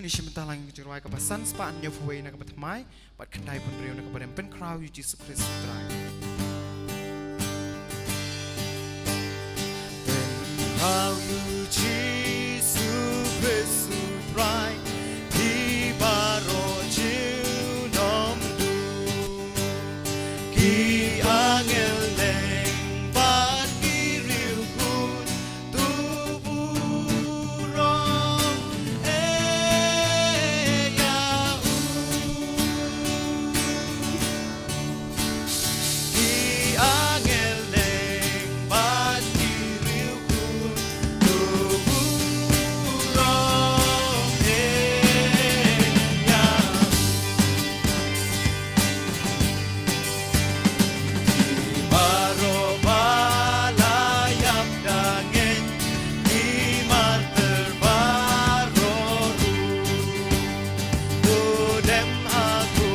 sebentar lagi kita ruai kepasan sepan nyufuai nak kepatamai, buat kendai pun beliau nak kepadam pen crowd Yesus Kristus terakhir. How you Jesus Christus terakhir di baro chiu nom du ki angel leng bat ki riu kun tu burong ya ki angel leng bat ki riu kun tu burong ya Baro balayap dangin di marter baroru Tudem aku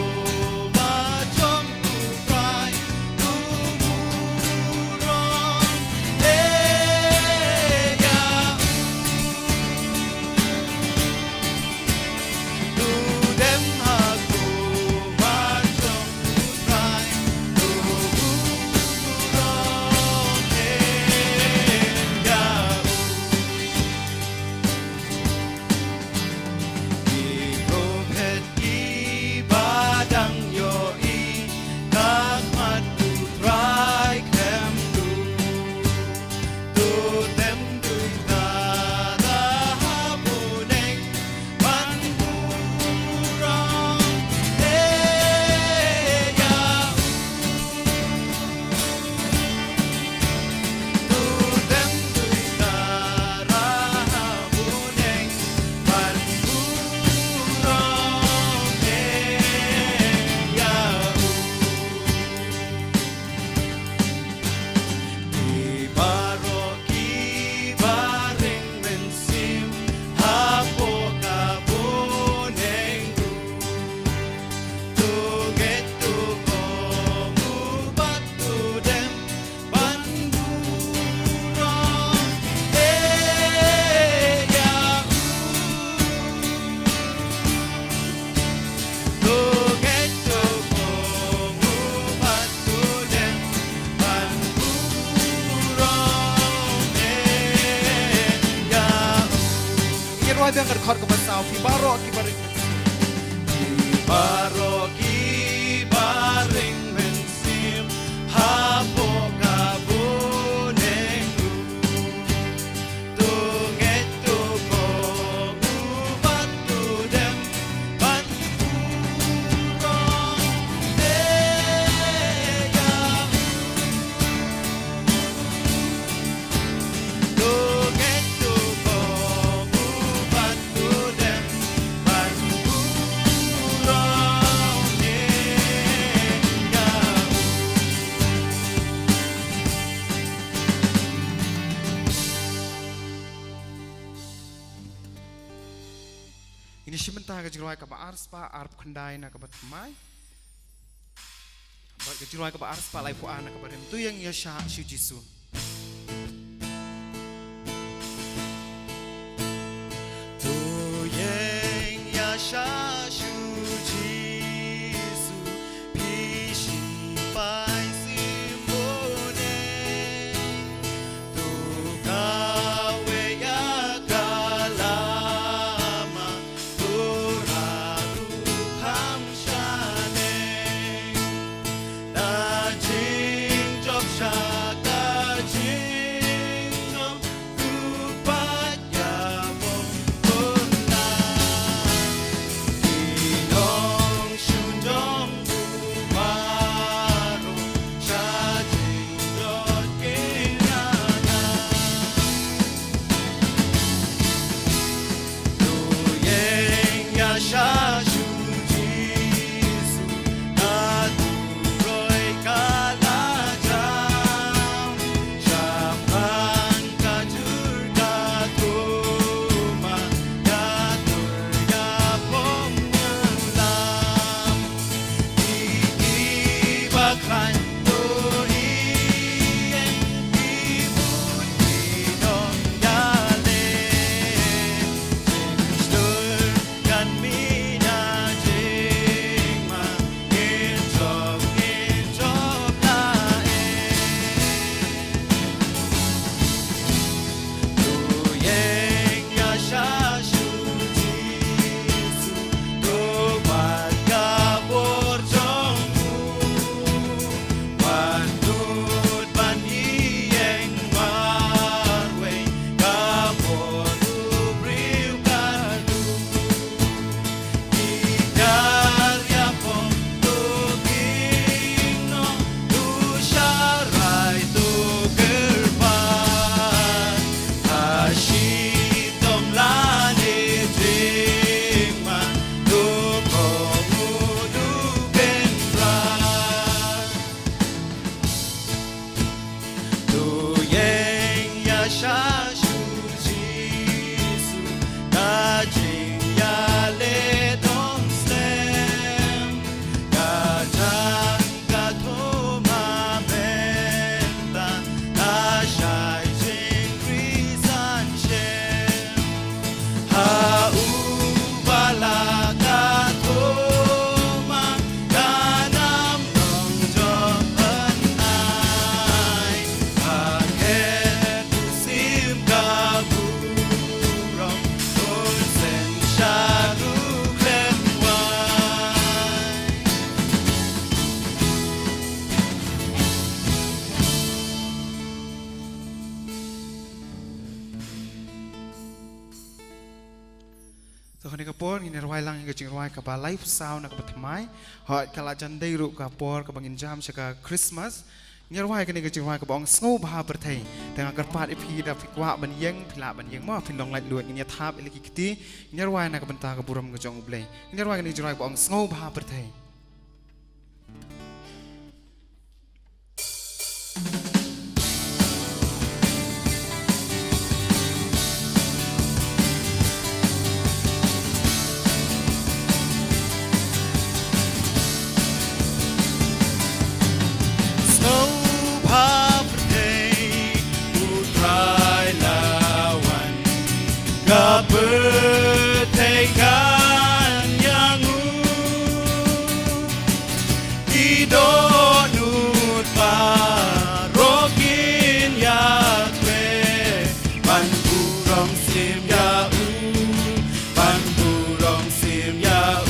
macam kufrai tumurong ya Tudem aku macam kufrai tumurong ya Ikopet ibadang yoi Kakmat putrai kemdu Tutem duitara hapuneng Panburang ya Tutem duitara hapuneng Panburang ya Di baroki baring mensim hapo kabuneng Tuget tuko mubat tudem Panburang ya Tuget tuko mubat tudem Panburang ya Ingin ruai biang kerkor kepasau, pibaro kibarik. Baroki baring mensim hapo kabuneng Tunget tuko mubat tudem Panburang ya Tunget tuko mubat tudem Panburang ya Ini sebentar kita ruai kepa arspa arp kendai nak kepatamai. Buat kita ruai kepa arspa lai puan nak kepadam tu yang Yesha Shu Jisu. Tu yang yasha shu jisu pishi pai simone Tu kawe ya kalama tu raru hamshane Na jing jok shaka Shashu Jisu Kajing Yale Dong Stem Kajang Katoma Benta Ashai Jing Krisan Shem Haubala Katoma Kanam Nong Jopan Ai Haket Usim Kaburong Kunsen Sharu Klemwai So kani kapor ini rawai lang hingga jing rawai kaba live sound nak bertemai. Hot kala jandai ru kapor kabangin jam seka Christmas. Ini rawai kani jing rawai kabang snow bah bertai. Tengah kerpat ipi dah fikwa ban yeng pila ban yeng ma fin long light luat ini thap iliki kiti. Ini rawai nak bentar kaburam kejong ublay. Ini rawai kani jing rawai kabang snow bah bertai. Snow Paprate Utrai Lawan Kapetekan Yangu Idonut Parokin Yakwe Panburong Sim Yau Panburong Sim Yau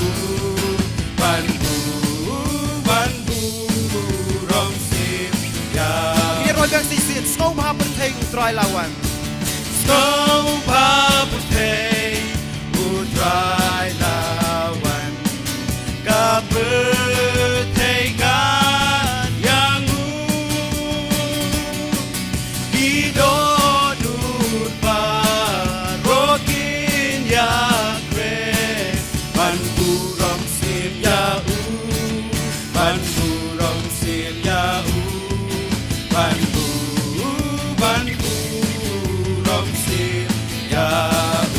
Panburong Sim Yau Ini rawai gang sisit snow bah bertai utrai lawan. Snow Paprate Utrai Lawan Kapetekan Yangu Idonut Parokin Yakwe Panburong Sim Yau Panburong Sim Yau Panburong Sim Yau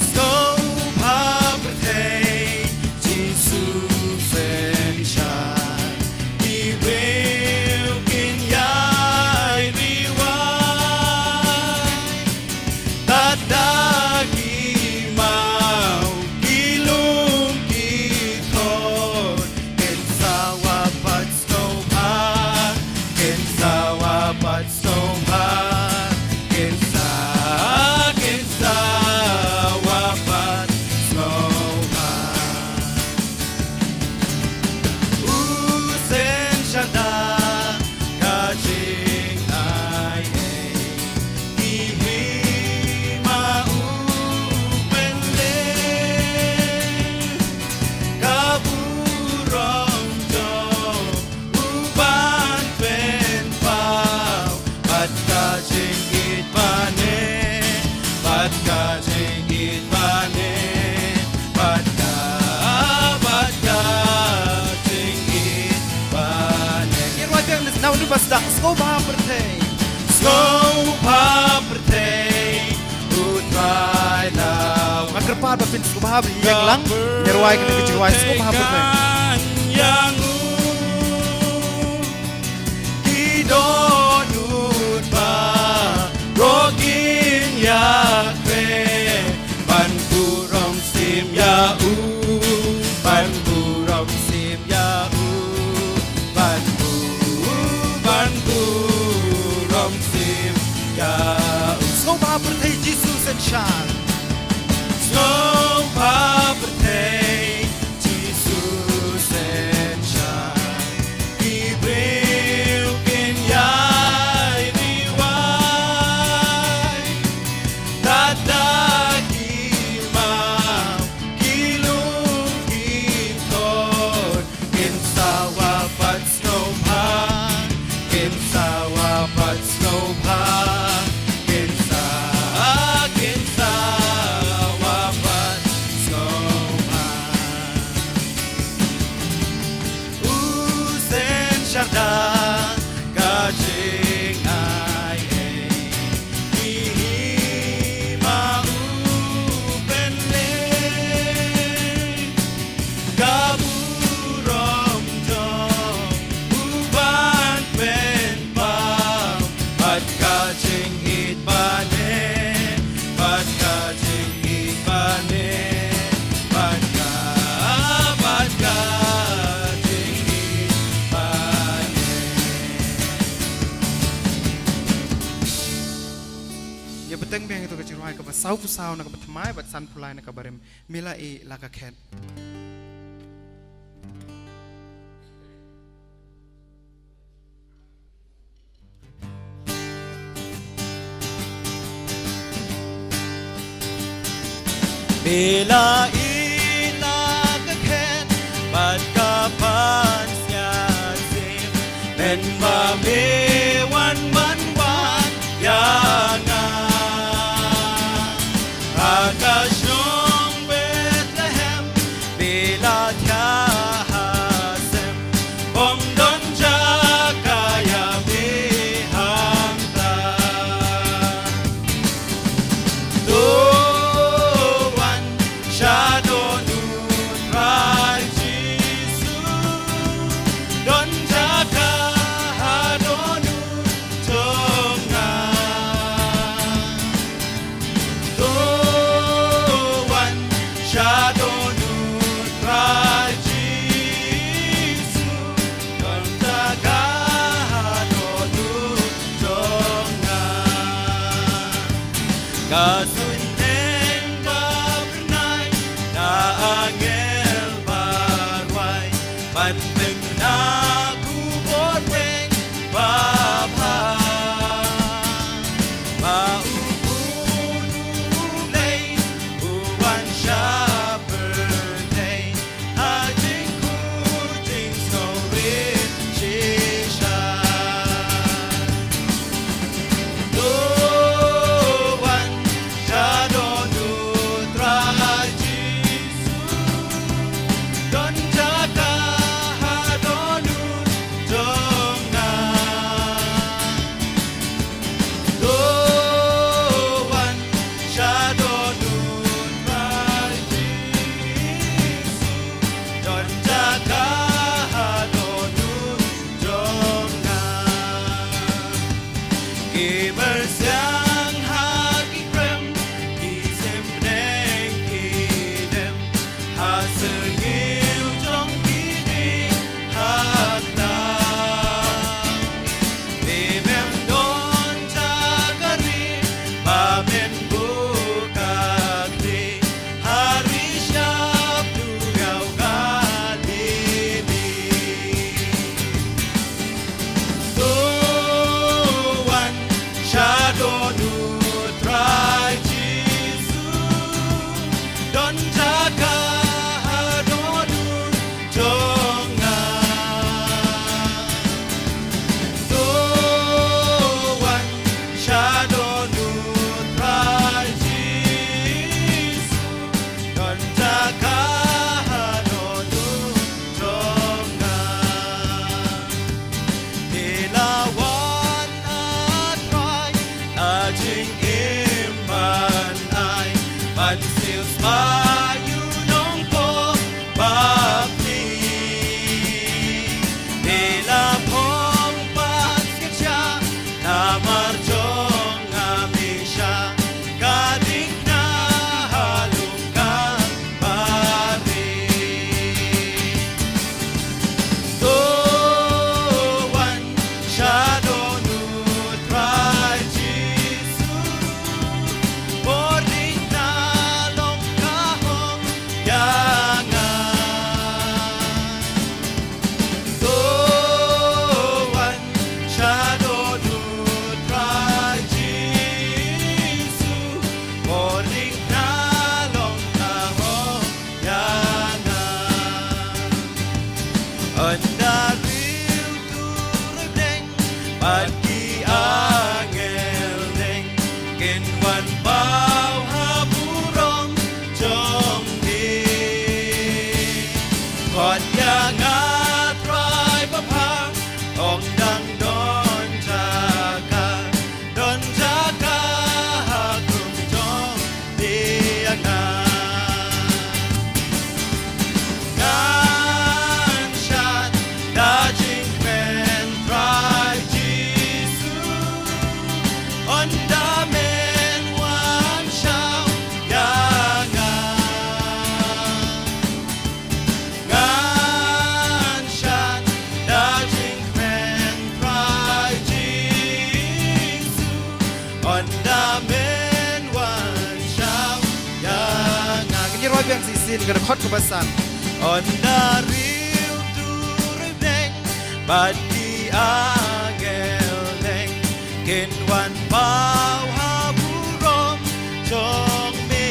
Snow Paprate Jesus and Shine He will in Yai Riwai Tatagi Mau Kilung Kiton Kensawa Pat Snow Pa Kensawa Pat Snow Pa Kensawa Pat Snow Pa Usen Shada Kajing Ai Ihima Upenle Kaburong Jo Uban Pen Pau Pat Kajing Itbane Pat Kajing Itbane Pat Kajing Itbane Ini rawai gang now ni bas dak snow bah bertai. Snow Paprate Utrai Lawan Makerpat bapin snow bah beri yang lang. Ini rawai kani jing rawai snow bah bertai. Yangu Idonut Parokin Yakwe Panburong Sim Yau Panburong Sim Yau Panburong Sim Yau Snow bah bertai Jesus and Shine. Snow Paprate Jesus and Shine He will in Yai Riwai Tatagi Mau Kilung Kiton Kensawa Pat Snow Pa Kensawa Pat Snow Pa Kensawa Pat Snow Pa Usen Sharda Kajing มาเศร้าผู้สาวนะกับทำไมบัดสันผู้ลายนะกับบาริมมิลาเอลากาแคทเวลาอีลากะแค่บัดกะพานเสียเสียเป็นว่าเมวันมันหวานยางาอากาศงเบธเลเฮมเวลาทาหาเซมบงดนจากายาเมหังตาชาโดนูพระเยซูดนจากาหาโดนูทงงาตัววันชาโดนูพระเยซูดนจากาหาโดนูทงงากาสุนเองบาปนายนาangel barwai man từng na ku bot weng ba pha ba u ku nu lei u wan sha birthday a jing ku jing so rin chi sha do wan sha do nu tra chiดนจากาหาโดนูจงงาตัววันชาโดนูพระเยซูดนจากาหาโดนู tin kan khot ka basan on daril turibeng badi ageleng kin wan pau haburom chong me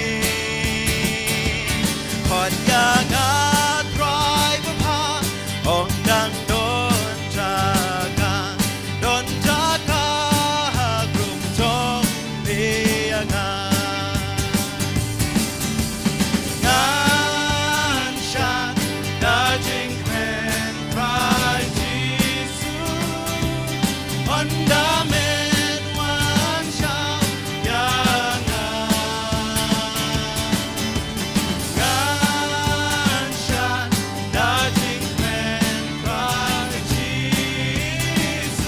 khot ya ga drive pa ong dang don jaga grum chong me nga ngan shan da jing kwen pride Jesus on da men wan shao ya ngan shan da jing kwen pride Jesus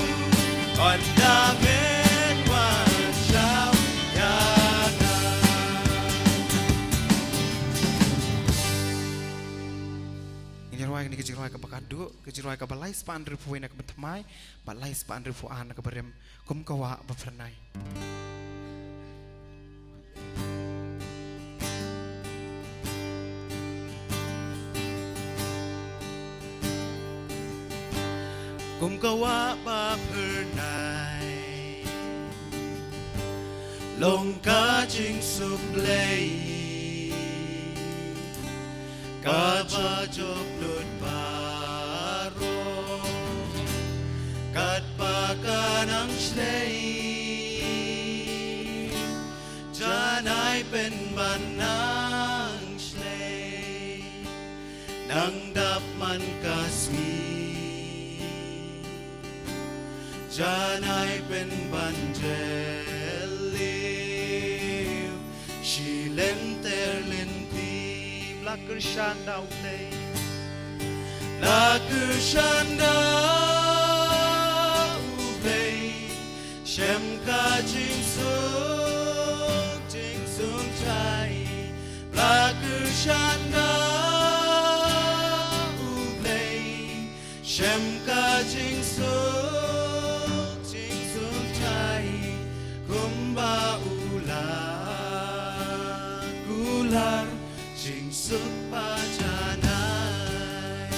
on da men wan shao ya Nyarwai ni kejirwai ka bakadu kejirwai ka balai span rifu ina ka betmai balai span rifu an ka berem kum kawa bafernai kum kawa ba pernai long ka jing sup lei ka ba jok lut baro kat pa ka nang shlei janai pen ban nang shlei nang dap man kasmi janai pen ban jeliu shi len ter len la kershanda ulei la kershanda ulei shem ka jing sung chai la kershanda ulei shem ka jing sung chai kumba ular jing suk pa janai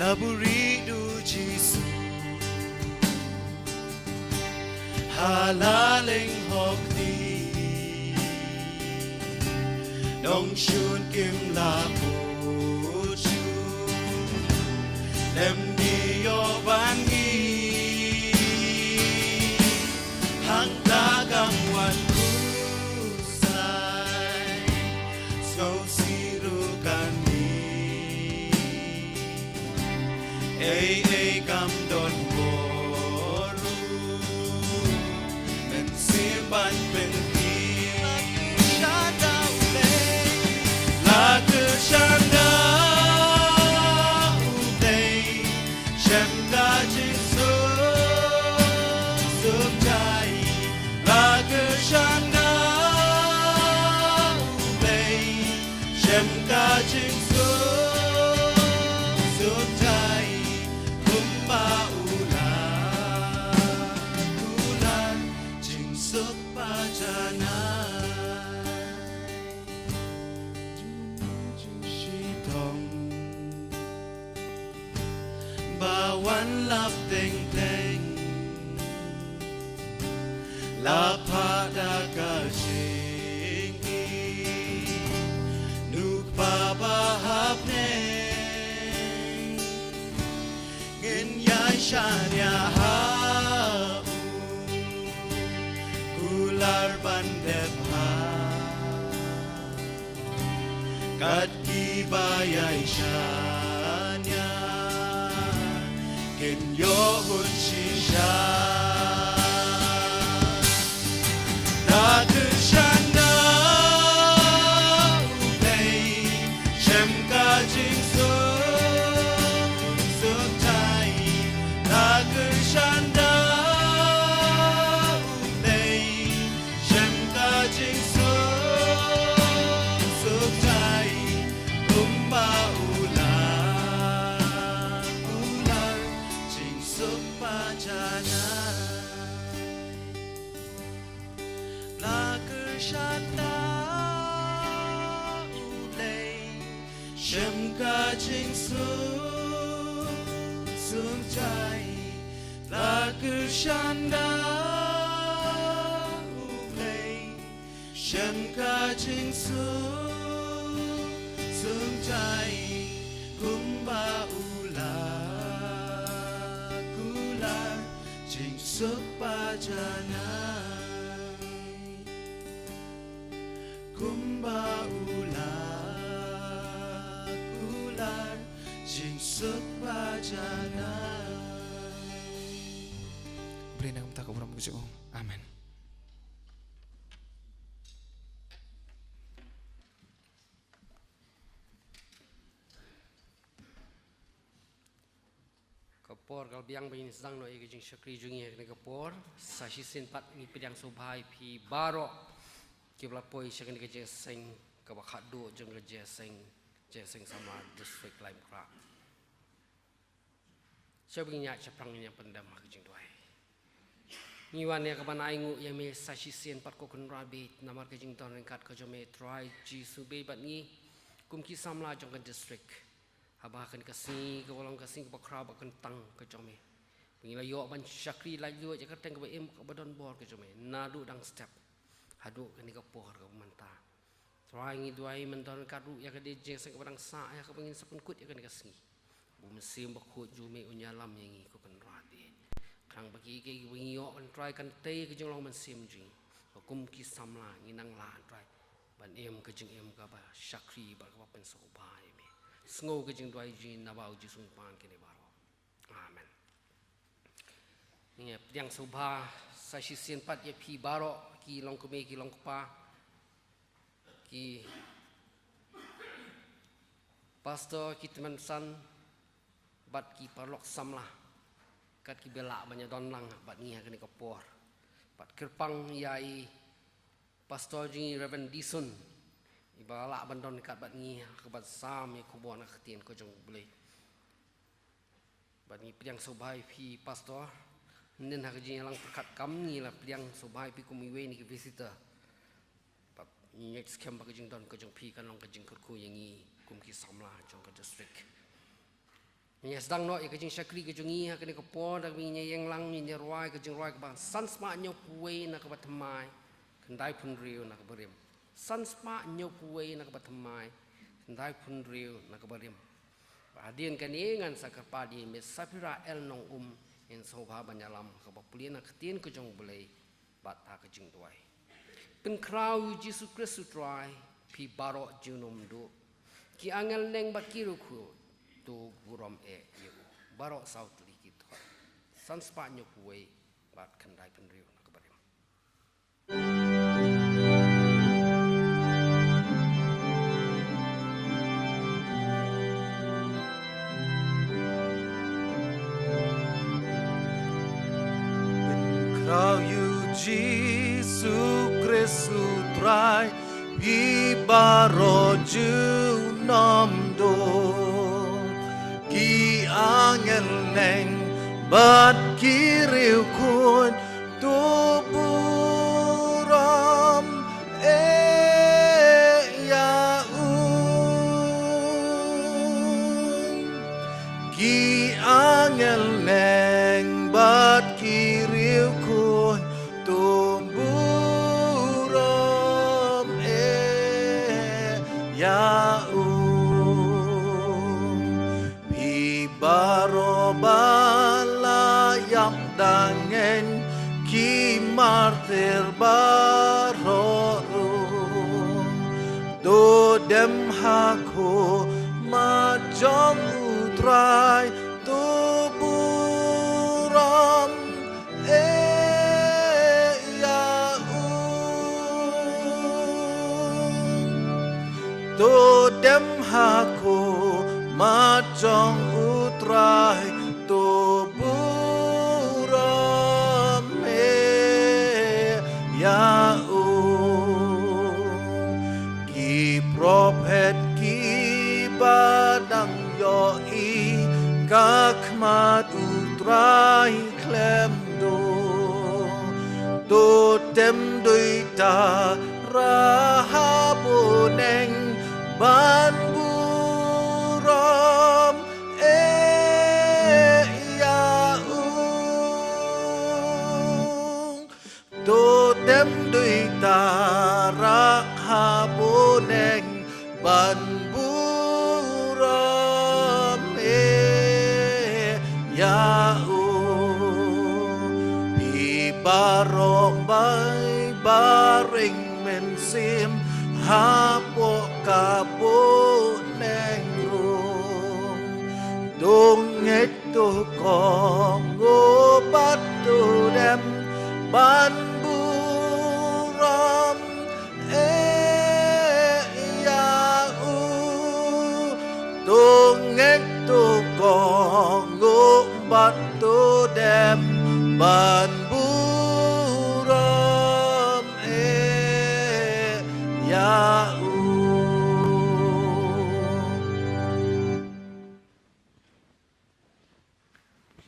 laburi du jisu halaling hok di dong shun kim la pu chu lem di yo ban gi hang dagang wan Ei gam don boru men simpan pen ki shanda ulei la kershanda ulei shem ka jisu suk jai la kershanda ulei shem ka jisu suk jai kumba ulan jing suk pa janai jing shi tong bawan lap teng teng la pada ka jing nuk pa bahap neng ngin yai shanya ha kular bandep ha kat ki bayai shanya kin yo hun shisha na kershanda ulei shem ka jing suk chai na kershanda ulei shem ka jing suk chai kumba ular jing suk pa janai la kershanda ฉันก็จึงสูงใจและคือฉันได้เลยฉันก็จึงสูงใจคุมบาอุลากุลาจึงสุขปาจานาคุมบาอุลากุลาจึงสุขปาจานา Beri nama kita kepada Tuhan. Amin. Kapor kalbiang begini sedang no igi jing syakri jungi kene kapor sashi sin pat ni pedang subhai pi baro kibla poi syakni ke jeseng ka bakhadu jeng ke jeseng sama district lain kra syabingnya chaprangnya pendam ke jing doai ni wan ya kaban aingu ya me sashi sin pat ko kun rabi namar ke jing ton kat ka jome try ji sube bat ni kum ki samla jong ke district Abah akan kasih ke walang kasih ke bakra akan tang ke jome. Pengila yo ban syakri lagi je kateng ke em ke badan bor ke jome. Nadu dang step. Hadu ke ni ke por ke manta. Try ngi duai menton kadu ya ke DJ sek barang sa ya ke pengin sapun kut ya ke ni kasih. Bu mesim bakut jome unyalam yang ngi ko kan rati. Kang bagi ke wingi yo ban try kan te ke jong long mesim jing. Kum ki samla ngi nang la try. Ban em ke jing em ka ba syakri ba ka pen so bai. Sengo ke jeng dua jin nabau jisung pan kini baro. Amen. Ini yang subha sashi sin pat ye pi baro ki long kume ki long kupa ki pastor ki teman san bat ki parlok samlah kat ki bela banyak don lang bat ni kini kapor bat kerpang yai pastor jing Reverend Dison Ibala bandon dekat bat ni kebat sam ya kubon akhtian ko jong boleh. Bat ni piang sobai pi pastor nen hak jing lang perkat kam ni lah piang sobai pi kumiwe ni ke visitor. Bat ni next camp ba jing don ko jong pi kan long ke jing kurku yang ni kum ki samla jong ke district. Ni sedang no ya ke jing syakri ke jong ni hak ni ko po dak mi yang lang ni roi ke jing roi ke bang san sma nyop we na ke bat mai kendai pun riu na ke berim. San spa nyopuwe nak batamai ndai pun riu nak barim adien kan ingan sakarpadi me sapira el nong en sobha banyalam ka bapulian nak tien ko jong boleh bat ta ka jing tuai pen krau Yesus Kristus try pi baro junum do ki angel neng bat kiru ku tu gurom e yu baro saut likit san spa nyopuwe bat kendai pun riu nak barim Kau Yesus Kristus try pi baro junam do ki angel neng bat kiriu kun tuburam ya ki angel neng bat kiriu kun tumburam ya pi baro balayam dangen ki martir baro do dem hako majong utrai tuburam ya do dem hako majong utrai tuburam ya ki prophet ki badang yoi kakmat utrai klem do dem doi ta rahaboneng ban sim hapo kapo neng rum dong eto kongo batu dem ban buram ya dong eto kongo batu dem ban buram ya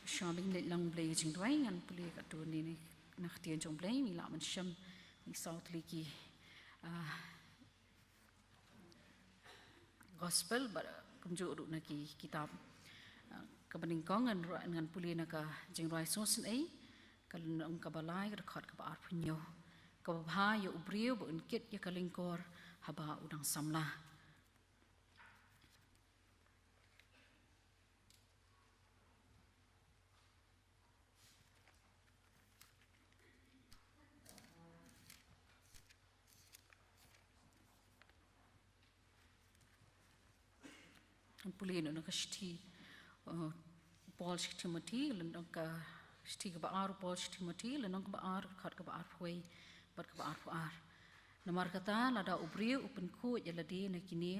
Shaming let lang blay jing dway ngan puli ka tu ni nak tian jong blay mi la man sham mi south liki gospel but kumju ru na ki kitab kabaning kong ngan puli na ka jing dway sosin ai kan ang kabalai ka khat ka ba punyo ka ba ya ubriu bu kit ya kalingkor haba udang samla puli no ka shti Paul Timothy lendong ka shti ka baar Paul Timothy lendong ka baar khat ka baar phoi bat ka baar phar namar kata lada ubri upen ku ya ladi na kini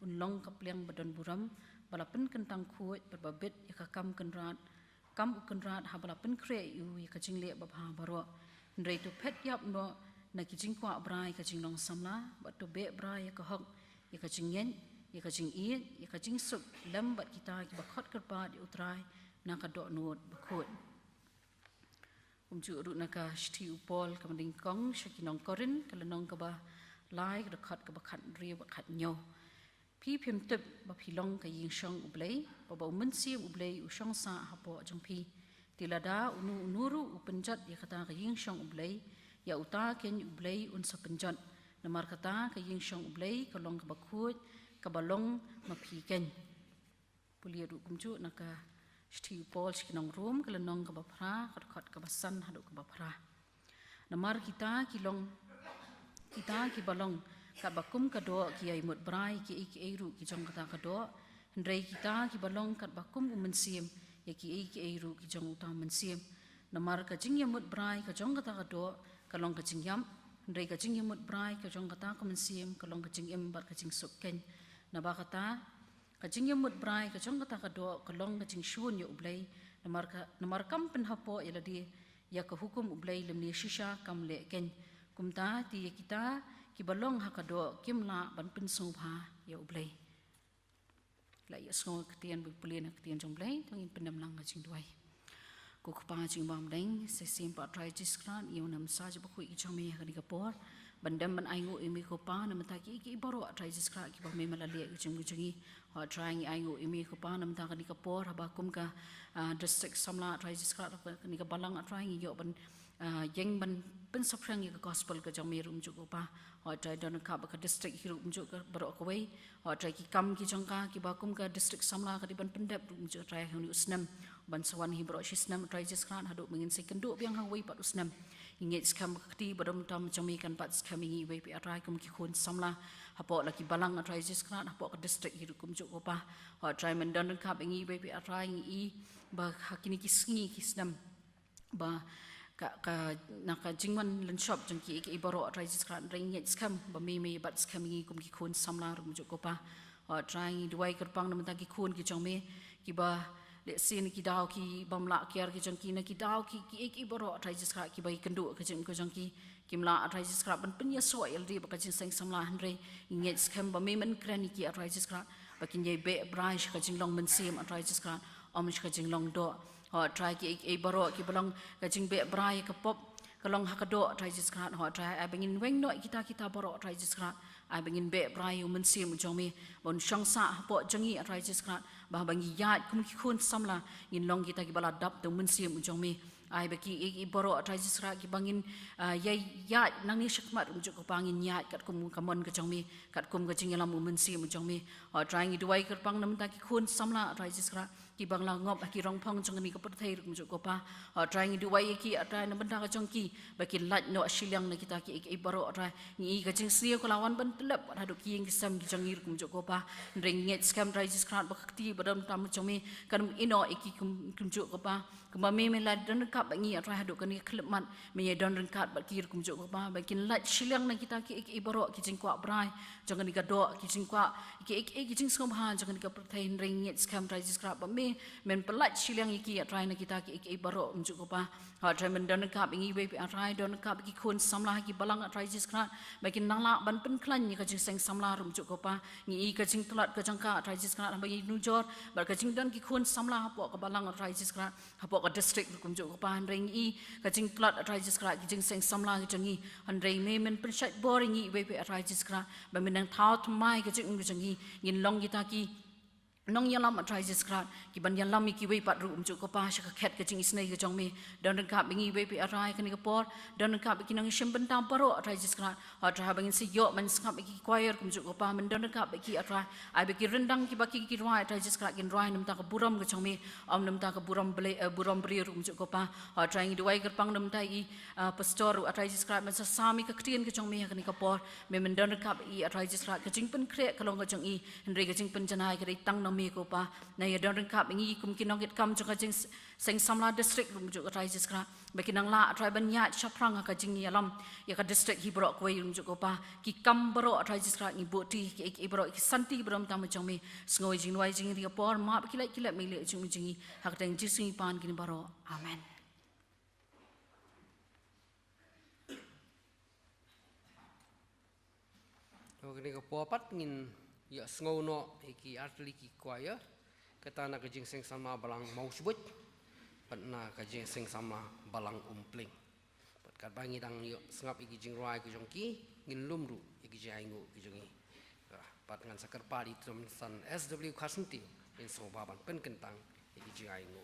unlong ka pliang badan buram balapen kentang ku berbabit ya ka kam kenrat ha balapen kre yu ya ka jingle ba ha baro ndrei tu phet yap no na ki jing kwa brai ka jing long samla bat tu be brai ya ka hok ya ka jingen ya ka jing i ya ka jing sup lambat kita ki bakhat kerpa di utrai na ka do not bakut umju ru na ka shti upol ka manding kong shakinong korin ka lanong ka ba lai ka khat ka bakhat ri bakhat nyo pi phim tip ba philong ka yin shong ublei ba ba mun si ublei u shong sa hapo jong pi tilada unuru upenjat ya kata ka yin shong ublei ya uta ken ublei un sa penjat namar kata ka yin shong ublei ka long ka bakut kabalong mapiken pulia ru kumju naka shti pol shkinong room kalanong kabapra khat kabasan hadu kabapra namar kita ki balong kabakum kado ki ai mut brai ki ai ru ki jong kata kado ndrei kita ki balong kat bakum umensim ya ki ai ru ki jong uta mensim namar ka jing yamut brai ka jong kata kado kalong ka jing yam ndrei ka jing yamut brai ka jong kata ka mensim kalong ka jing em bar ka jing sukken naba kata kajing yamut brai kajong kata kado kalong kajing shun ya ublay namar kam penhapo iladi ya ka hukum ublay lemni shisha kam le ken kumta ti kita ki balong hakado kimla ban pensubha ya ublay la ya sngo ketian bulina ketian jong blay tangin pendam lang kajing duai ko kpa jing bam deng se simpa try jiskran yu nam sa je bakui ichome ka digapor bandam ban aingu imi ko pa na mata ki baro try jiskra ki ba me malalia ujung ujungi ho trying aingu imi ko pa na mata ka digapor haba kum ka district samla try jiskra ni ka balang trying yo ban yang ban pen saprang ka gospel ka jami rum ju ko pa ho try don ka ba ka district hiru ju ka baro ko wei ho try ki kam ki jongka ki ba kum ka district samla ka di ban pendap rum ju try hunu usnam ban sawan hi bro shisnam try jiskra hadu mengin sekendu biang hawai pat usnam inget skam kti badam tam jami kan pat skamingi we pi atrai kum ki khun samla hapo laki balang atrai jiskra hapo ka district hiru kum ju ko pa ho try mendan ka bengi we pi atrai i ba hakini ki sngi ki snam ba ka naka jingman len shop jang ki baro atrai jiskra ringet skam ba me bat skamingi kum ki khun samla rum ju ko pa ho try duai kerpang nam ta ki khun ki jangme ki ba le sin ki dau ki bamla kiar ki jang ki na ki dau ki baro atrai jiskra ki bai kendu ka jang ko jang ki kimla atrai jiskra ban penya so el ri ba ka jing sang samla hanre inget skam ba me man krani ki atrai jiskra ba kin ye be branch ka jing long men sim atrai jiskra omish ka jing long do ho try ki baro ki balong ka jing be brai ka pop kalong hakado atrai jiskra ho try ai bengin weng no kita baro atrai jiskra ai bengin be brai men sim jong me bon shang sa po jangi atrai jiskra bah bangi yat kum ki khun samla in long kita ki bala dap tu mun sim ujong me ai baki i boro atrai jisra ki bangin yai yat nang ni shakmat unjuk ko pangin yat kat kum kamon ka jong me kat kum ka jing lam mun sim ujong me trying i duai kat pang nam ta ki khun samla atrai jisra ki bang la ngop ki rong phong jong ni ka perthai rum jo ko pa trying du wai ki atrai na benda ka jong ki ba ki lat no asilyang na kita ki e baro atrai ni ka jing sia ko lawan ban telep hadu ki yang sam ki jong rum jo ko pa ring nget scam try jis krat ba khti badam tam jong mi kan ino iki kum jo ko pa kuma me la don ka ba ngi atrai hadu kan ni khlemat me ye don kat ba ki kum jo ko pa ba kin lat silyang na kita ki e baro ki jing kwa brai jong ni ka do ki jing kwa ki jing som ha jong ni ka perthai ring nget scam try jis krat ba me men pelat silyang iki atrai na kita ki baro umjuk ko pa atrai men don ka bingi we atrai don ka ki khun samla ki balang atrai jis krat bakin nangla ban pen klan ni ka jing seng samla umjuk ko pa ni ka jing telat ka jangka atrai jis krat bagi nujor bar ka jing don ki khun samla hapo ka balang atrai jis krat hapo ka district umjuk ko pa ring i ka jing telat atrai jis krat ki jing seng samla ki jangi ring me men pen shat boring i we atrai jis krat ba men nang thau thmai ka jing jangi ngin long kita ki nong yang lam atrai jis krat ki ban yang lam ki we pat ru umjuk ko pa sha khet ka jing isnai ka jong me don ka bingi we pe atrai ka ni ka por don ka ki nang shim ban tam paro atrai jis krat atrai bangin si yo man skap ki choir umjuk ko pa men don ka ki atrai ai be ki rendang ki ba ki roi atrai jis krat kin roi nam ta ka buram ka jong me nam ta ka buram ble buram bri ru umjuk ko pa atrai ngi duai gerpang nam ta i pastor atrai jis krat man sa sami ka krien ka jong me ka ni ka por me men don ka i atrai jis krat ka jing pen kre ka long ka jong i henry ka jing pen janai ka dei tang mi ko pa na ya don kap ngi kum kinong it kam jong ka jing seng samla district rum jo ka jis kra bakinang la try ban ya chaprang ka jing yalam ya ka district hi bro ko rum jo ko pa ki kam bro try jis kra ngi boti ki bro ki santi brom tam jong me ngoi jing wai jing ri por ma ki la mi le jing jing hak teng jising pan kin baro amen. Kini ka popat ngin ya sngau no iki artli ki choir kata na ka jing seng sama balang mau sebut pat na ka jing seng sama balang umpling pat kat bangi dang yo sengap iki jing roi ku jong ki ngin lumru iki jing aingu ki jongi pat ngan sakar pali trom san SW Kasunti in so baban pen kentang iki jing aingu.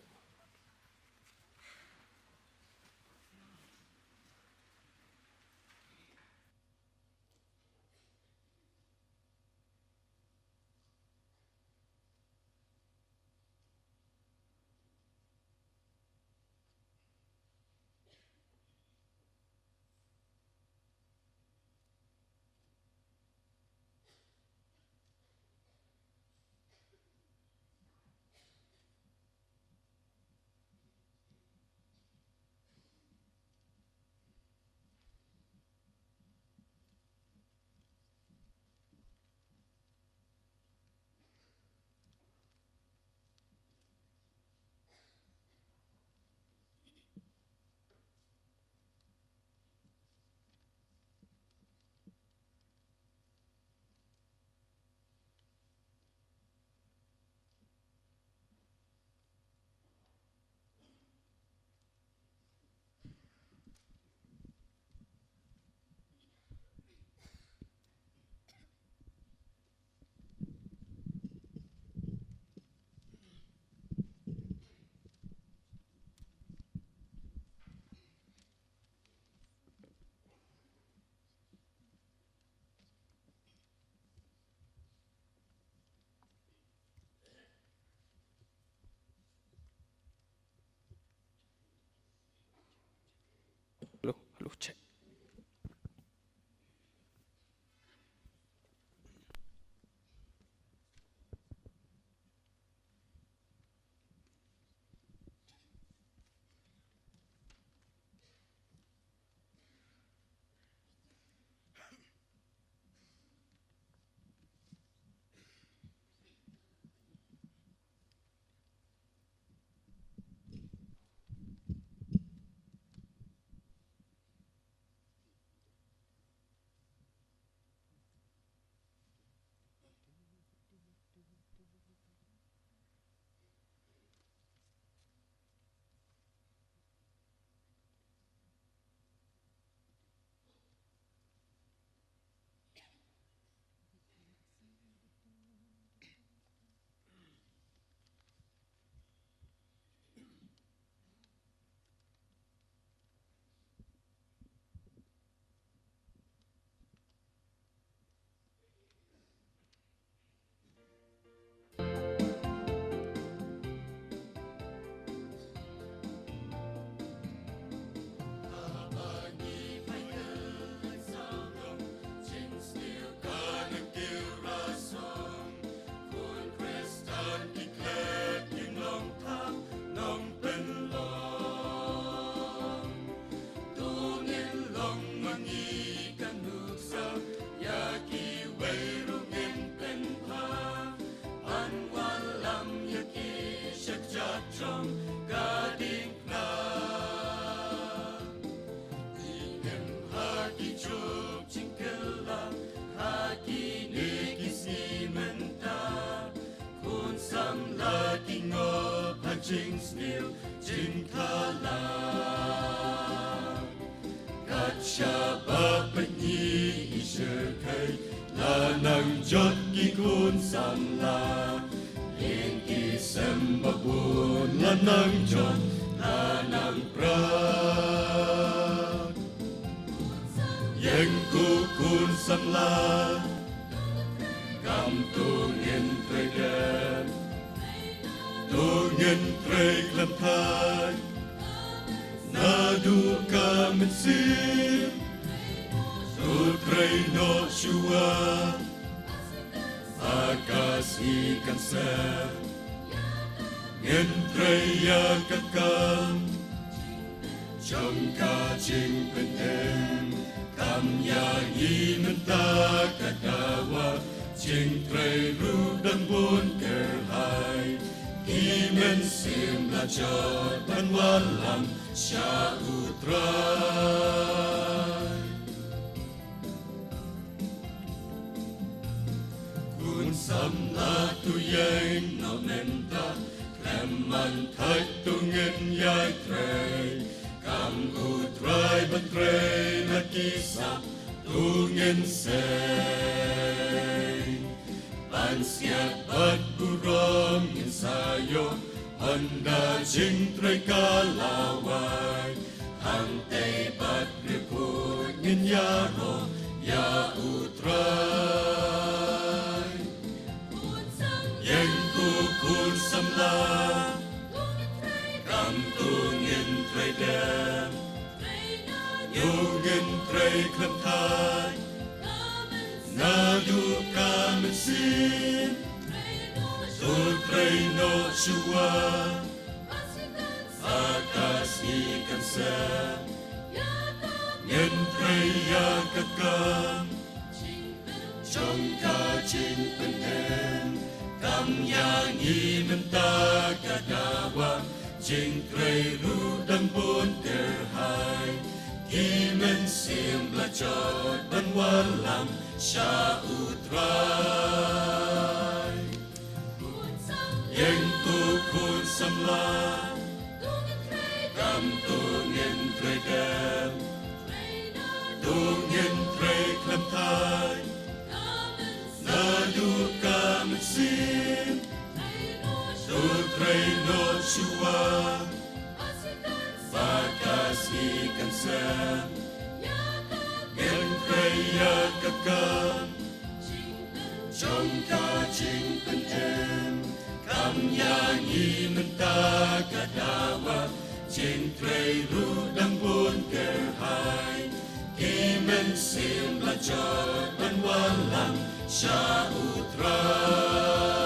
trong gading na ingem haki chuk cingkela haki nikisi menta kun sam lagi ngop hajing snil jingkala kacha bapenyi isherkai lanang jot ki kun sam la yen ki sembabun lanang jot lanang prat yen ku kun sam la kam tu ngin tregem tu ngin treg lam thai na du ka mensim tu trei no shua akasi kan se ngin trei ya kakam trong ka ching pen em kam ya yi menta kadawa ching trei ru dang bun ker hai Imen sim la jod ban walam sha utrai kun sam la tu yang no menta kleman thai tu ngin yai trei kam utrai ban trei na kisap tu ngin sei ban siat bat burom ngin sayo handa jing trei kalawai hang tei bat riput ngin yaro ya utrai yang ku kun samla kam tu ngin trei dem yu ngin trei klam thai na du kamen sim tu trei no shua akas ikan se ngin trei ya kakam trong ka ching pen em kam yang i menta kadawa ching trei ru dang bun ter hai Imen sim la jod ban walam sha utrai Yang tu kun samla Kam tu ngin trei dem Tu ngin trei klam thai Na du kamen sim Tu trei no shua Bakas ikan sem Ngin trei ya kakam Trong ka ching pen em Kam yang i menta kadawa Ching trei ru dang bun ker hai Imen sim la jod ban walam sha utrai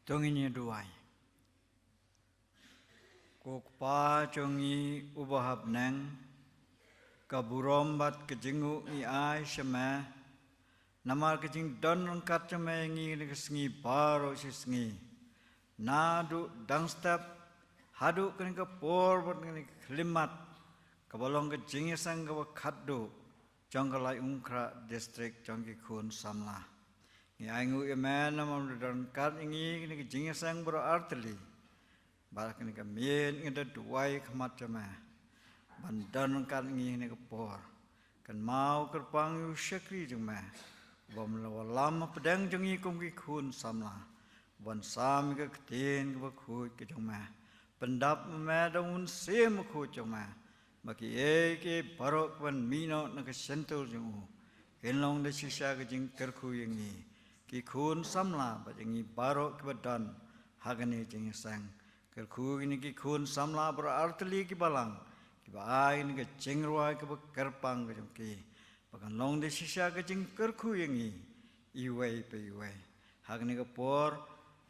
Tonginya duai. Kokpa congi ubahap neng. Kaburombat kejingu ni ai shema. Namar kejing don angkat cema ngi sengi baro sengi. Nadu dangstep hadu kini kapor buat kini klimat. Kabalong kejing sang kawakadu. Jongkalai ungkra distrik jongki kun samlah. Ni aingu iman nama dan kat ingi ni kejing sang berarti. Barak ni kamien ni dah duai kemat cema. Bandan kat ingi ni kapor. Kan mau kerpang yu syakri cema. Bam lawalam pedang jongi kumki kun samlah. Ban sam ke ketin ke bakut ke cema. Pendap memedang sem ku cema. Bagi ke barok ban mino nak sentul jongu. Kenlong de sisa kejing kerku yang ni. Ki kun samla bajengi barok ke badan hagani jeng sang. Kerku ini ki kun samla berarti ki balang. Ki baai ini ke jengruai ke kerpang ke jengki. Bahkan long de sisa ke jeng kerku yang ni. Iwai pe iwai. Hagani ke por.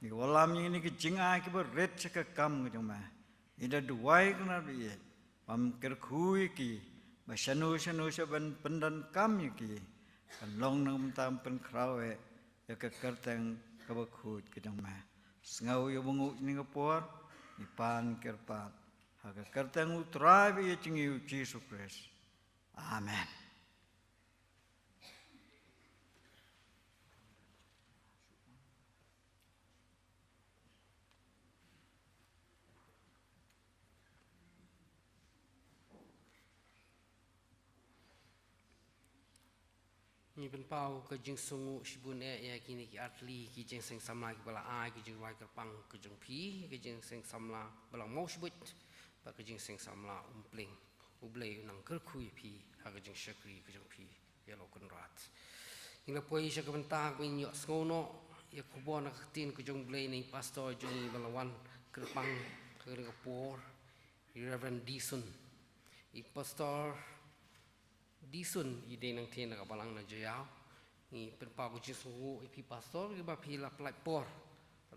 Ni walam ini ke jengai ke beret cekak kam ke jengma. Ida duai kena biye. Pam kerku iki. Basanu saban pendan kam iki. Kan long nang tam pen krawe. Ya kekerteng kabakut kedang mah. Sengau ya bungu ni kapor. Ipan kerpat. Haka kerteng utrai ya cingi Yesus Kristus. Amen. Ni penpau ke jeng sungu sibun ya kini ki atli ki jeng seng samla ki bala ai ki jeng wai kerpang ke jeng pi ki jeng seng samla bala mau sibut ba ke jeng seng samla umpling ublei nang kerku pi ha ke jeng syakri ke jeng pi ya lo kun rat ing poi sya ke bentang min yo ngono ya kubo nak tin ke jeng blei ni pastor jeng balawan kerpang ke por Reverend Dison I pastor Disun ide nang tian nak balang na jayau ni penpau ku jisu ipi pastor ke ba pila plai por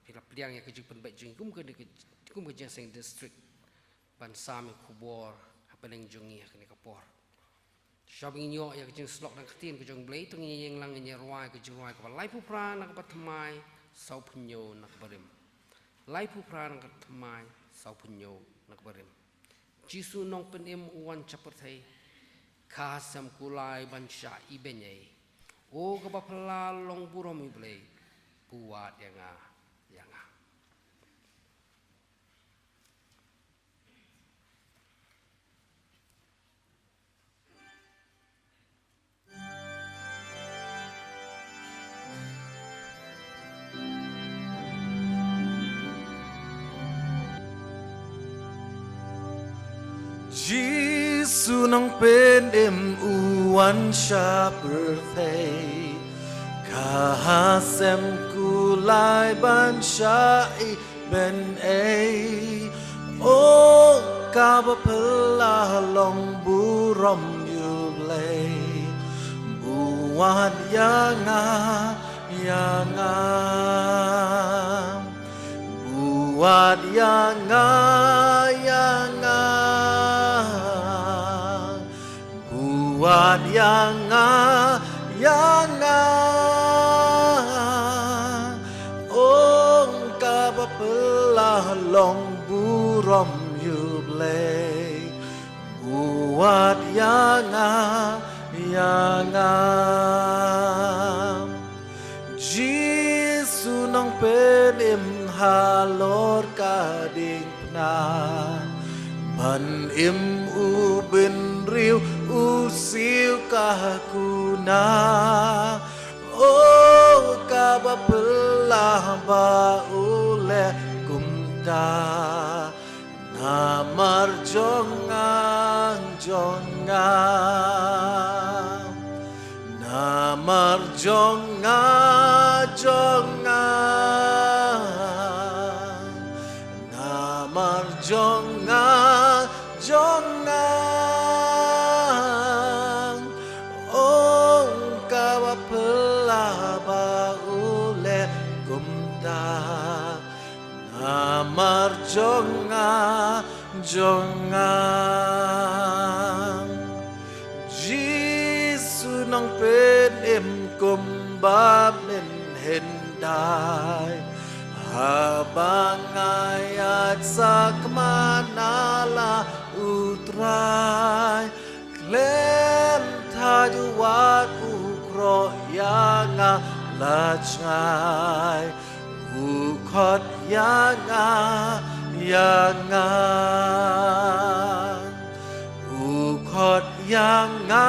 pila pliang ya ke jing penbai jing kum ke jeng district ban sam kubor hapeleng jongi ke ni kapor shopping nyo ya ke jing slok nang tin ke jong blai tung yang lang nya ruai ke jing ruai ke lai pu pra nak patmai sau punyo nak barim lai pu pra nak patmai sau punyo nak barim jisu nong penem uan chapatai kasam kulai bansha ibenye o kapapala long burom ible buat yanga yanga Giêsu nang bên em uan sha birthday ka sem ku lai ban sha I ben a o ka ba pala long bu rom yu lay buat yanga yanga buat yanga yanga buat yanga yanga ong kabapelah long burom yublay buat yanga yanga Jisu nang penim halor kading pna ban im u bin riu u siu kahakuna o kabapelah ba ule kumta namar jongang jongang namar jongang jongang namar jongang jongang ong kawapelah ba ule kumta namar jongang jongang Jisu nang pen em kumbab nen hendai habang ayat sakmanala utrai klem tajuat ukro yanga lachai ukot yanga yanga ukot yanga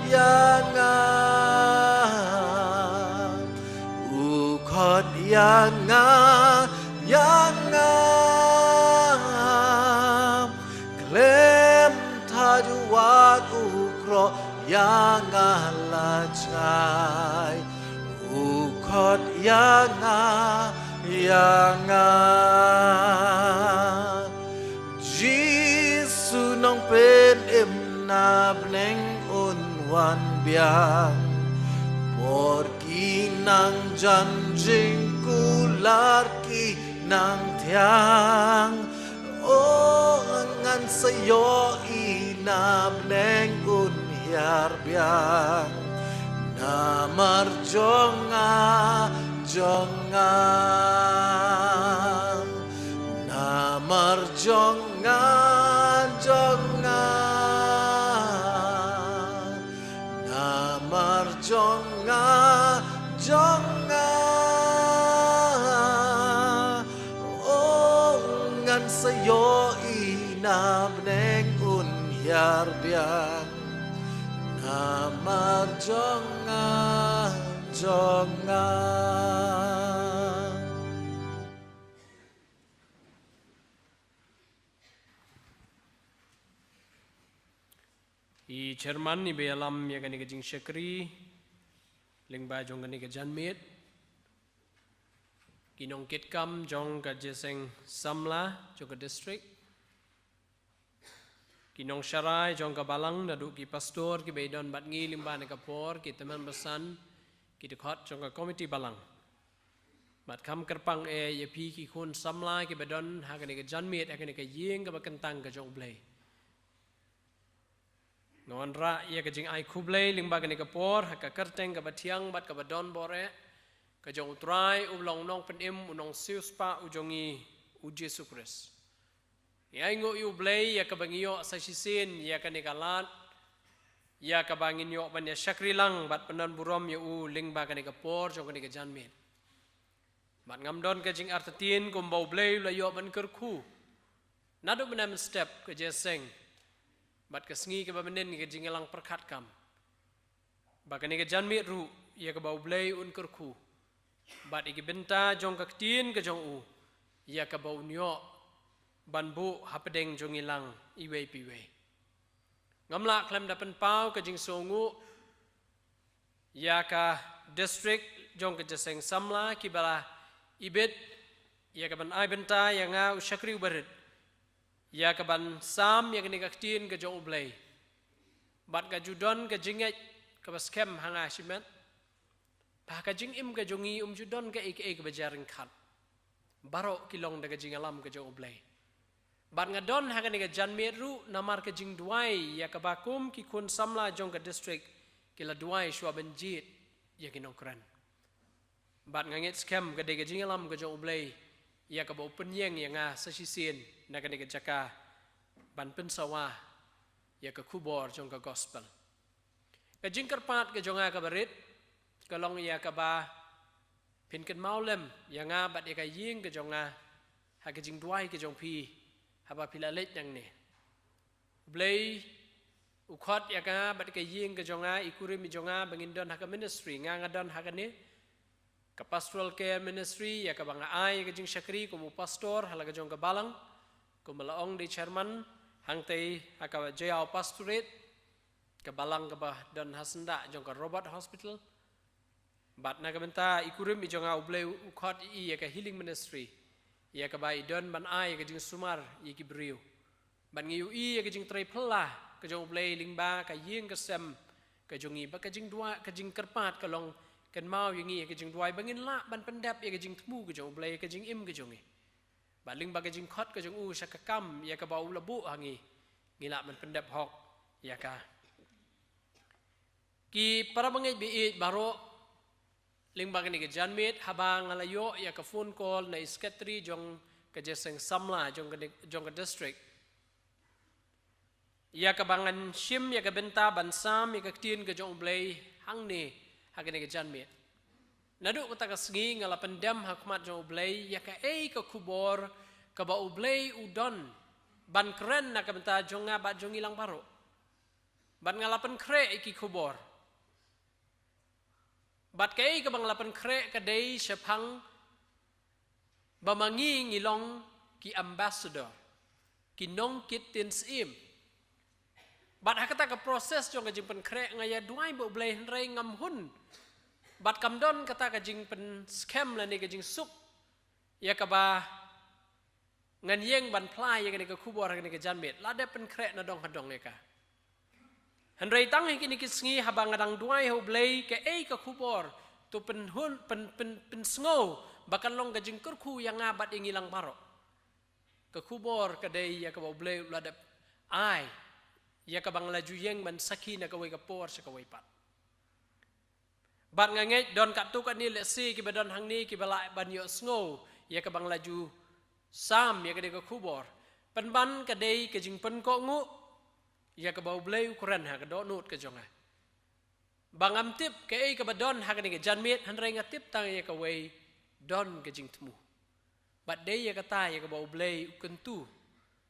yanga ukot yanga yanga klem tajuat ukro yanga lachai ukot yanga yanga Jisu nang pen em na bneng unwan biang Porki nang janjing kular ki nang tiang O ngan sayo inabneng unhyar biang Namar jonga jonga Namar jonga jonga Namar jonga jonga Oh ngan sayo inabneng unhyar biang Namar jonga jonga I chairman ni be alam ya gani kajing syakri lingba jong gani ka janmit kinong kitkam jong ka jeseng samla jong ka district kinong syarai jong ka balang nadu ki pastor ki beidon batngi limba ne kapor ki teman besan ki dekhot jong ka komiti balang mat kam kerpang yepi ki khun samla ki bedon ha gani ka janmit ha gani ka ying ka bakentang ka jong blai ngon ra ia ka jing ai kublai lingba ka ni kapor ha ka kerteng ka batiang bat ka badon bore ka jong utrai ulong nong penim unong siuspa ujongi u Jesu Kris ia ngo yu blai ya ka bangio sa sisin ya ka ni kalat ya ka bangin yo ban ya syakri lang bat penan burom ya u ling ba kan ka por jong kan ka janmet bat ngam don ka jing artatin kum bau blei la yo ban ker khu nadu benam step ke jeseng bat ka sngi ka ba menen ka jing lang perkhat kam ba kan ka janmet ru ya ka bau blei un ker khu bat iki benta jong ka tin ka jong u ya ka bau nyo ban bu hapedeng jong ilang iwe piwe ngamla klem dapen pau ke jing songu ya ka district jong ke jeseng samla kibala ibet ya ka ban ai benta ya nga usyakri ubarit ya ka ban sam ya ni ka tin ke jong ublei bat ka judon ke jinget ka baskem hanga shimet pa ka jing im ka jongi judon ka ik ke bajaring khat baro kilong daga jing alam ke jong ublei bat ngadon hagan ni ka janmet ru namar ka jing duai ya ka bakum ki kun samla jong ka district kila duai shwa benjit ya ki nongkran bat nganget scam ka de ka jing alam ka jong ublei ya ka bau penyeng ya nga sasisin na ka ni ka jaka ban pensawa ya ka kubor jong ka gospel ka jing karpat ka jonga ka barit ka long ya ka ba pinken maulem ya nga bat ya ka ying ka jonga ha ka jing duai ka jong pi haba pila let yang ne blei ukhat ya ka bat ka ying ka jonga ikuri mi jonga bangin don ha ka ministry nga ngadon ha ka ne ka pastoral care ministry ya ka banga ai ka jing syakri ko mu pastor hala ka jong ka balang ko malaong di chairman hang tei ha ka jayau pastorate ka balang ka ba don hasenda jong ka robert hospital bat na ka benta ikuri mi jonga blei ukhat I ya ka healing ministry ya ka bai don ban ai ka jing sumar ya ki briu ban ngiu I ya ka jing trai phla ka jong blei lingba ka ying ka sem ka jongi ba ka jing dua ka jing karpat ka long kan mau yang ya ka jing duai bangin la ban pendap ya ka jing tmu ka jong blei ka jing im ka jongi ba lingba ka jing khot ka jong u saka kam ya ka bau labu hangi ngila ban pendap hok ya ka ki para bangai bi baro lingba ni ke janmet habang alayo ya ka phone call na secretary jong ka jeseng samla jong ka district ya ka bangan shim ya ka benta bansam ya ka tin ka jong blei hang ni ha ka ni ke janmet nadu ka ka sngi ngala pendam hakmat jong blei ya ka ka kubor ka ba blei udon ban kren na ka benta jong nga ba jong ilang baro ban ngalapan kre ki kubor bat kay ka bang lapan kre ka day syapang bamangi ngilong ki ambassador ki nong kit tin sim bat hakata ka proses jong ka jing pen kre ngaya duai bo blai hnrei ngam hun bat kamdon kata ka jing pen scam la ni ka jing sup ya ka ba ngan yeng ban plai ya ka ni ka kubor ka ni ka janmet la de pen kre na dong hadong ya ka Hendrai tang hiki kisngi habang ngadang duai ho blei ke ka kubor tu pen sngo bakan long ka jing kurku yang ngabat ingilang baro ke kubor ka dei ya ka blei ladap ai ya ka bang laju yeng ban sakina ka wei ka por sa ka wei pat bat nganget don ka tu ka ni le si ki badon hang ni ki bala ban yo sngo ya ka bang laju sam ya ka de ka kubor pen ban ka dei ka jing pen ko ngu ya ka bau blei ukuran ha ka do nut ka jonga bangam tip ke ka badon ha ka ni ka janmet hanrei ngatip tang ya ka wei don ka jing tmu bat dei ya ka ta ya ka bau blei ukentu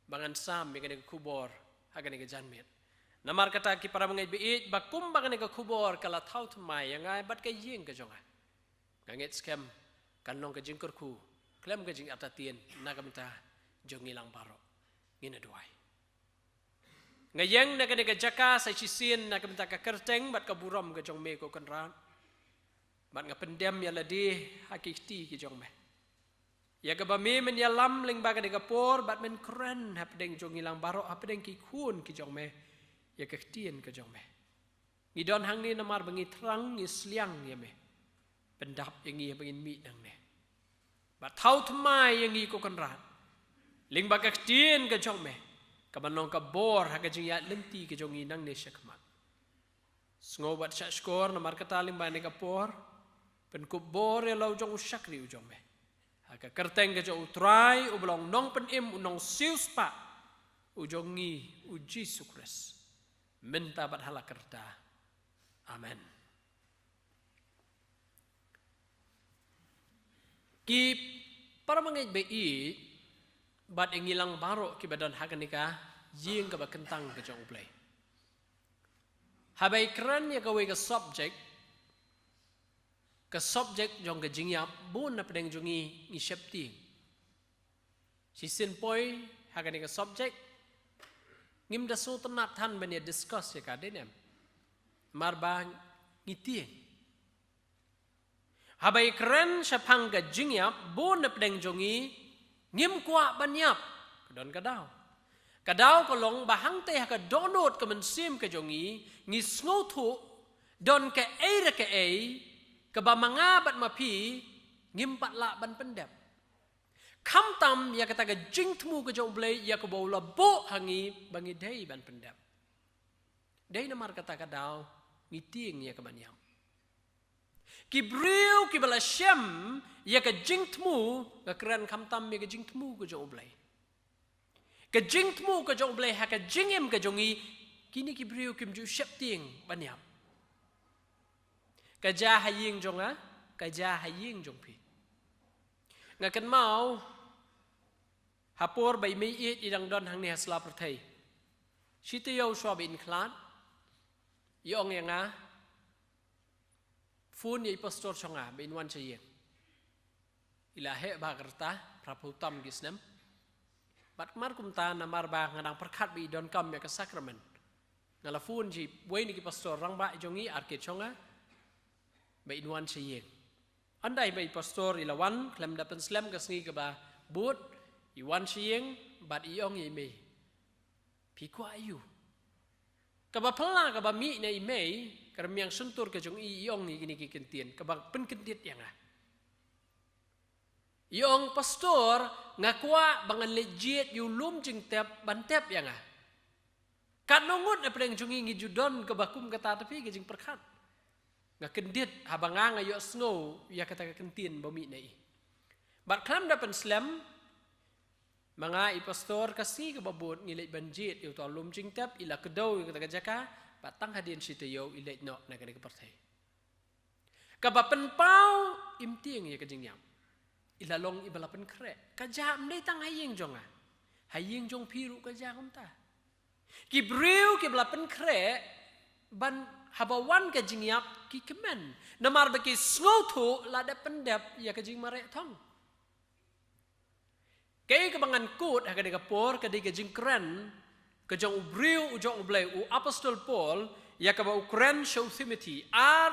bangan sam ya ka ni ka kubor ha ka ni ka janmet namar kata ki para mangai biit bakum bangan ni ka kubor kala thau thmai ya ngai bat ka yeng ka jonga nganget scam kan long ka jing kurku klem ka jing atatien na ka minta jongilang baro ngina duai ngayeng na ka jaka sa chisin na ka ka kerteng bat ka buram ka jong me ko kanran bat nga pendem ya ladi hakikti ki jong me ya ka ba me men ya lam ling ba ka por bat men kren hapdeng jong ilang baro hapdeng ki kun ki jong me ya ka tien ka jong me ngidon hang ni namar bangi terang isliang ya me pendap yang ia bangin mi nang ne bat thau thmai yang i ko kanran ling ba ka tien ka jong me kabanong ka bor haga jing ya lenti ke jongi nang ne syakmat sngo bat syak skor na markataling ba ne ka por pen ku bor ya lau jong syakri ujong me haga kerteng ke jong utrai ublong nong pen im unong sius pa ujongi uji sukres minta bat halak kerta. Amen. Ki para mangai bei bat engilang baro ki badan haganika ying ka kentang ke jong play. Habai kran ya kawe ka subject jong ka jingyap bun na pedeng jongi ni septi. Si sin poi haganika subject ngim da so tenat tan bania discuss ya ka denem. Marba ngitieng. Habai keren syapang ka jingyap bon na pedeng jongi ngim kwa banyap kadon kadau. Kadau kolong bahang teh ka donot ka mensim ka jongi ngis ngotu don ka eira ka ei ka ba mangabat mapi ngim patla ban pendap. Kam tam ya kata ka jingtmu ka jong blay ya ka baula bo hangi bangi dei ban pendap. Dei namar kata kadau ngitieng ya ka banyap. Kibriu kibala syam ya ka jingtmu ka keren kamtam ya ka jingtmu ka jong oblay. Ka jingtmu ka jong oblay ha ka jingim ka jongi kini kibriu kimju syapting banyap. Ka jahaying jonga ka jahaying jong pi. Ngakan mau hapor bai mei it idang don hang ni hasla perthai. Sitiyo swab in klan yong yang Fun ye pastor chonga bin wan chaye. Ilahe bagarta praputam gisnem. Bat mar kumta namar ba ngadang perkat bi don kam ya ke sakramen. Ngala fun ji weni ki pastor rang ba jongi arke chonga bin wan chaye. Andai bai pastor ilawan klem dapen slam ka sngi ka ba but i wan chaye bat iong ye me. Pi kwa ayu. Ka ba pala ka ba mi na i me karena yang sentur ke jong iong ni gini kentien kabang penkentit yang iong pastor ngakwa bangan legit yulum jeng tep bantep yang kat nongut na pedeng jong ingi judon kebakum kata tapi ke jeng perkat ngakendit habanga ngayo snow ya kata kentien bami nai bat klam dapan slam mga i pastor kasi kababot ngilay banjit yu to lum jeng tep ila kedaw yu kata kajaka patang hadian sitayo ilait no na kani kapartay. Kabapen pau imtieng ya kajingyam. Ilalong ibalapen kre. Kajam nay tang haying jonga. Haying jong piru kajam ta. Kibriu kibalapen kre ban habawan kajingyap ki kemen. Namar baki slotu lada pendap ya kajing marek tong. Kay kabangan kut hakade kapor kadi kajing keren kajang ubriu ujong ublay u apostol Paul ya kaba ukren show Timothy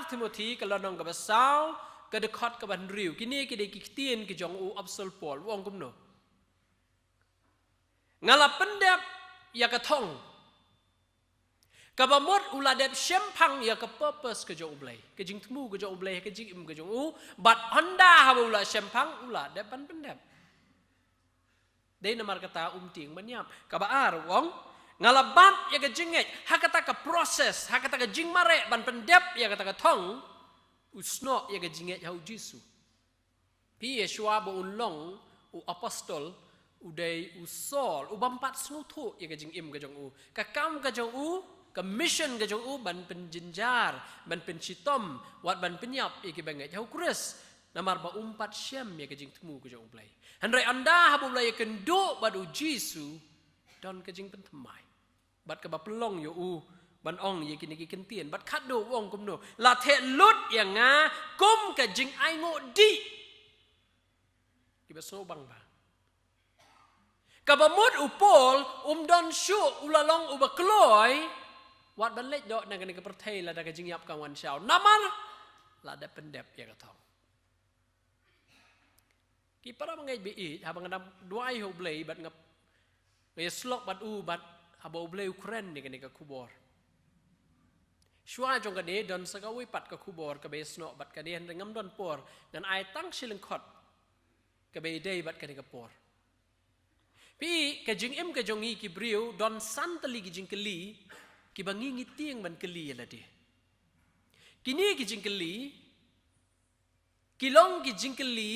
Timothy kalau nong kaba saw kadekot kaba riu kini kide kiktin kajang u apostol Paul wong kumno ngala pendap ya katong kaba mot uladep syempang ya ka purpose kajang ublay kajing temu kajang ublay kajing im kajang u bat honda haba ula syempang uladep pan pendap dai namar kata ting banyap kaba wong ngalabat ya ka jingit hakata ka proses hakata ka jing mare ban pendep ya kata ka tong usno ya ka jingit hau Jisu pi Yeshua bo ulong u apostol udai usol u bampat snutu ya ka jing im ka jong u ka kam ka jong u ka mission ka jong u ban penjenjar ban pencitom wat ban penyap ya ka banget hau kures namar ba umpat syam ya ka jing temu ka jong play handrai anda habu play kendo badu Jisu don ka jing pentemai bat ka ba pelong yo u ban ong ye kini ki kentien bat khado wong kumno la the lut yang nga kum ka jing ai ngo di ki ba so bang ba ka ba mut u pol don shu ulalong u ba kloy wat ban lech do na ka ni ka perthai la da ka jing yap ka wan shao namar la da pendep ya ka thong ki para mangai bi habang na duai ho blai bat ngap ngai slok bat u bat haba ublay ukren ni kani ka kubor. Shua jong kani don sagawi pat ka kubor ka besno bat kani ngam don por ngan ai tang siling khot ka be day bat kani ka por. Pi ka jing im ka jongi ki briu don santali ki jing keli ki bangi ngitieng ban keli la de. Kini ki jing keli kilong ki jing keli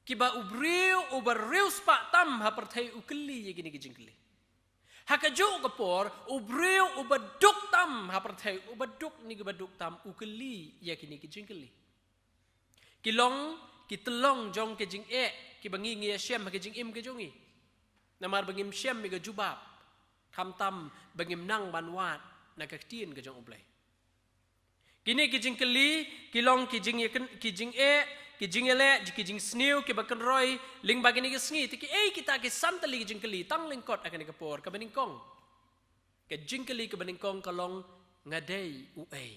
ki ba ubriu ubar rius pa tam ha perthai ukeli ye kini ki jing keli. Hakajuk kapor ubreu ubaduk tam hapertai ubaduk ni ubaduk tam ukeli ya kini kijingkeli. Kilong kitelong jong kejing ki bangi ngi syam kejing im kejongi. Namar bangim syam mi jubab. Kam tam bangim nang banwat na kaktien kejong ublay. Kini kijingkeli kilong kijing kijing ele kijing sniu ke bakan roy ling bagini ke sngi tiki kita ke santali kijing keli tang lingkot akan kapor ke beningkong ke jingkeli ke beningkong kalong ngadei uai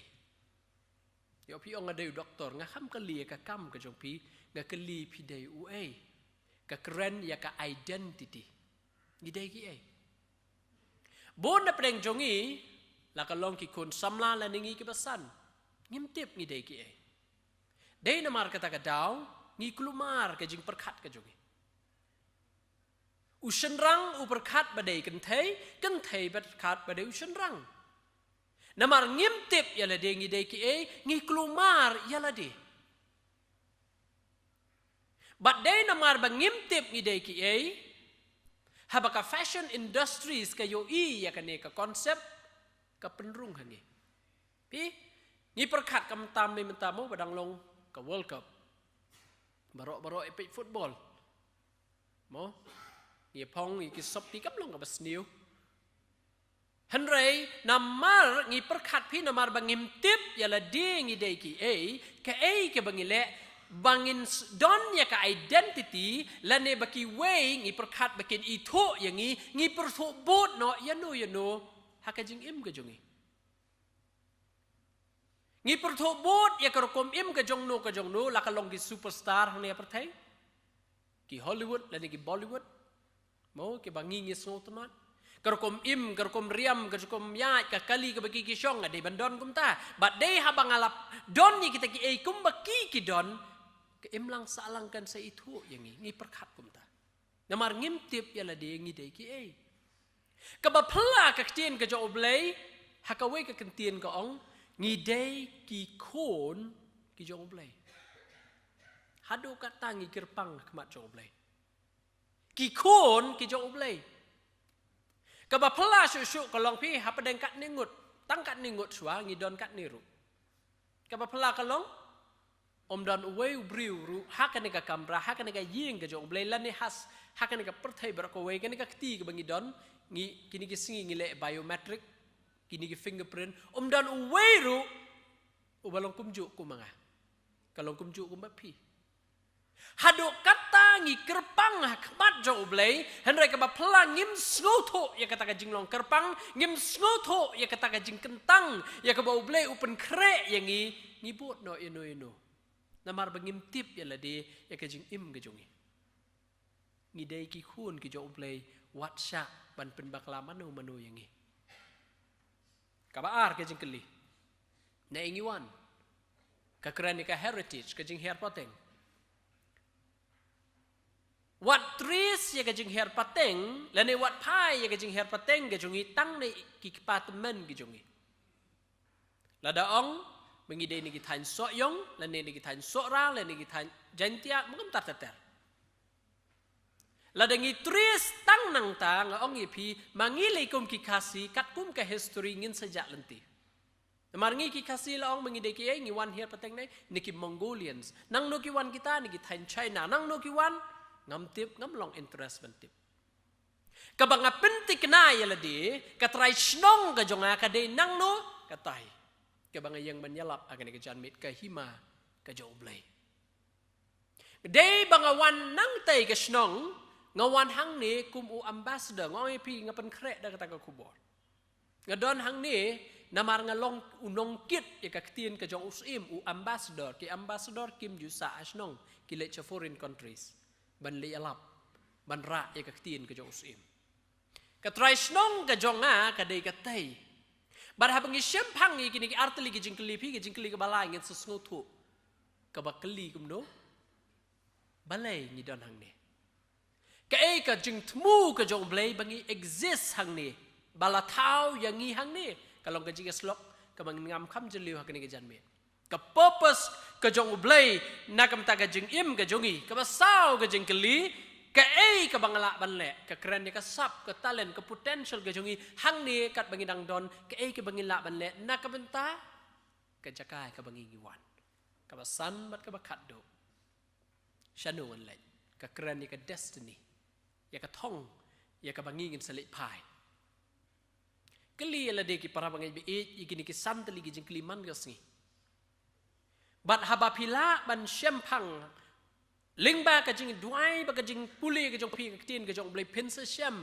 yo pi ong ngadei doktor ngaham keli ka kam ke jong pi ngakeli pi dei uai ka keren ya ka identity ngidei ki ai bon na preng jongi la kalong ki kun samla la ningi ke basan ngimtip ngidei ki ai Dei namar kata kadau ngi kelumar ke jing perkat ke jogi. Usen rang u perkat badai kentai perkat badai usen rang. Namar ngimtip yala de ngi dei ki ngi kelumar yala de. But dei namar ba ngimtip ngi dei ki habaka fashion industries ka yo ya kane ka konsep ka penrung hangi. Pi ngi perkat kam tam me mentamu badang long ke World Cup. Barok epic football. Mo, ye pong ye kisop ti kam long ka basniu. Henry namar ngi perkat pi namar bangim tip yala di ngi dei ki ke bangile bangin don ya ka identity lane baki way ngi perkat bakin itu yang ngi perso bot no yanu hakajing im ke jongi. Ngi perthobot ya karokom im ka jongno la kalong ki superstar hang ne perthai ki Hollywood la ni ki Bollywood mo ki bangi ngi snotnot karokom im karokom riam karokom ya ka kali ka bagi ki syong ade bandon kumta but dei habang alap don ni kita ki kum baki ki don ke im lang salangkan sa itu yang ngi perkat kumta namar ngimtip ya la de ngi dei ki ka ba phla ka tien ka jo oblei hakawe ka kentien ka ong ngidei ki kon ki jong blai hado kata ngi kirpang kemat jong blai ki kon ki jong blai ka ba pla su kalong pi ha padang kat ningut tangkat ningut swa ngi don kat niru ka ba pla kalong om don uwe ubriu ru hakane ka kamra hakane ka ying ka jong blai lani has hakane ka perthai bar ko we kane ka kti ka bangi don ngi kini ki singi ngi le biometric kini ki fingerprint dan uweru ubalong kumjuk kumanga kalong kumjuk kumbapi hado kata ngi kerpang hakmat jo ublei henry ka baplang ngim snotho ya kata ka jinglong kerpang ngim snotho ya kata ka jing kentang ya ka ba ublei upen kre yang ngi bot no ino namar bangim tip ya lade ya ka jing im gejongi ngi dei ki khun ki jo ublei watsha ban pen bakla manu yang ngi kabar ke jingkeli na ingiwan ka kranika heritage ke jing her pateng wat trees ya ke jing her pateng lane wat pai ya ke jing her pateng ke jungi tang ne ki department ke jungi lada ong mengi de ni ki than so yong lane ni ki than so ra lane ki than jantia mungam tar lada ngi trees tang nang ta nga ong ipi mangilay kum ki kasi kat kum ka history ngin sajak lenti namar ngi ki kasi la ong mangide ki ngi wan here pateng nai niki Mongolians nang no ki wan kita niki Thain China nang no ki wan ngam tip ngam long interest bentip kabanga pentik na yala di katrai snong ka jonga ka de nang no katai kabanga yang menyalap akan ke janmit ka hima ka joblay de banga wan nang tai ka snong ngawan hang ni kum u ambassador ngoi pi ngapen krek da kata ka kubor ngadon hang ni namar ngalong unong kit ya ka ktien ka jong usim u ambassador kim jusa asnong ki le foreign countries ban le alap ban ra ya ka ktien ka jong usim ka trai snong ka jonga ka dei ka tai bar ha bangi syempang ni kini ki arteli ki jingkeli ka balai ngin sesngotu ka bakeli kumno balai ni don hang ni ka jing tmu ka jong blay bangi exist hang ni bala thau yang ngi hang ni kalong ka jing slok ka bang ngam kham jeliu hakni ka janme ka purpose ka jong blay na kam ta ka jing im ka jongi ka basau ka jing keli ke ke bangala ban le ke keren ke sap ke talent ke potential ke jongi hang ni kat bangin dang don ke bangila ban le na ka benta ke jakai ke bangin giwan ke basan bat ke bakat do shanu wan le ke keren ni ke destiny ya ke thong ya ke bangin selit pai keli ala de ki para bangai be igini ki santali gi jing kliman gasngi bat haba pila ban shempang lingba ka jing duai ba ka jing puli ka jong pi ka tin ka jong blai pensa shem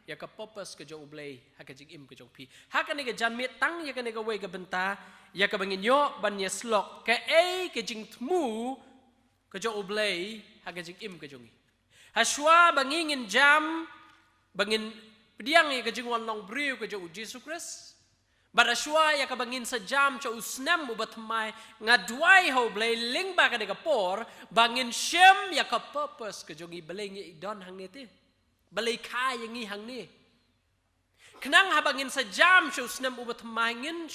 ya ka purpose ka jong blai ha ka jing im ka jong pi ha ka ni ka jan mit tang ya ka ni ka wei ka benta ya ka bangin yo ban ya slok ka ka jing tmu ka jong blai ha ka jing im ka jong ha shwa bangin jam bangin Pediang ya kajing wan long briu ke jau Jesus Christ. Bada shua ya kabangin sa jam cha usnam ubat mai ngadwai ho blai lingba ka de kapor bangin shem ya ka purpose ke jongi blai ngi don hang ni ti. Blai ka yang ngi hang ni. Kenang ha bangin sa jam cha usnam ubat mai ngin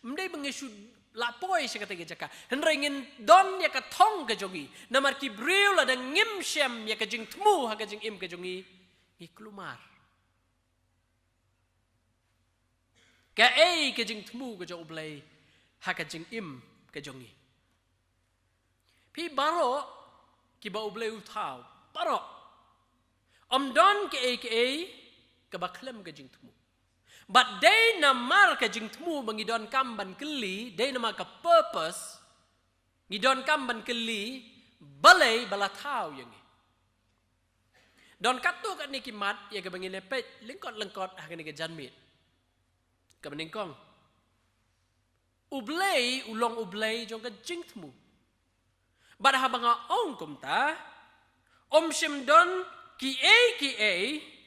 mdai bangi shu lapoi sa kata jaka. Henry ngin don ya ka thong ke jongi. Namar ki briu la da ngim shem ya kajing tmu ha kajing im ke jongi ngi klumar. Ka ke jing tmu ke jong blai ha ka jing im ke jongi pi baro ki ba blai uthau baro don ke ba klem ke jing tmu but day na mar ke jing tmu bangi don kam ban keli day na ma ka purpose ni don kam ban keli balai bala thau yang don katu ka ni ki mat ya ke bangi lepet lengkot ha ka ni ke janmit Kabening kong ublay ulong ublay jong ka jingtmu bad habanga ong kumta shim don ki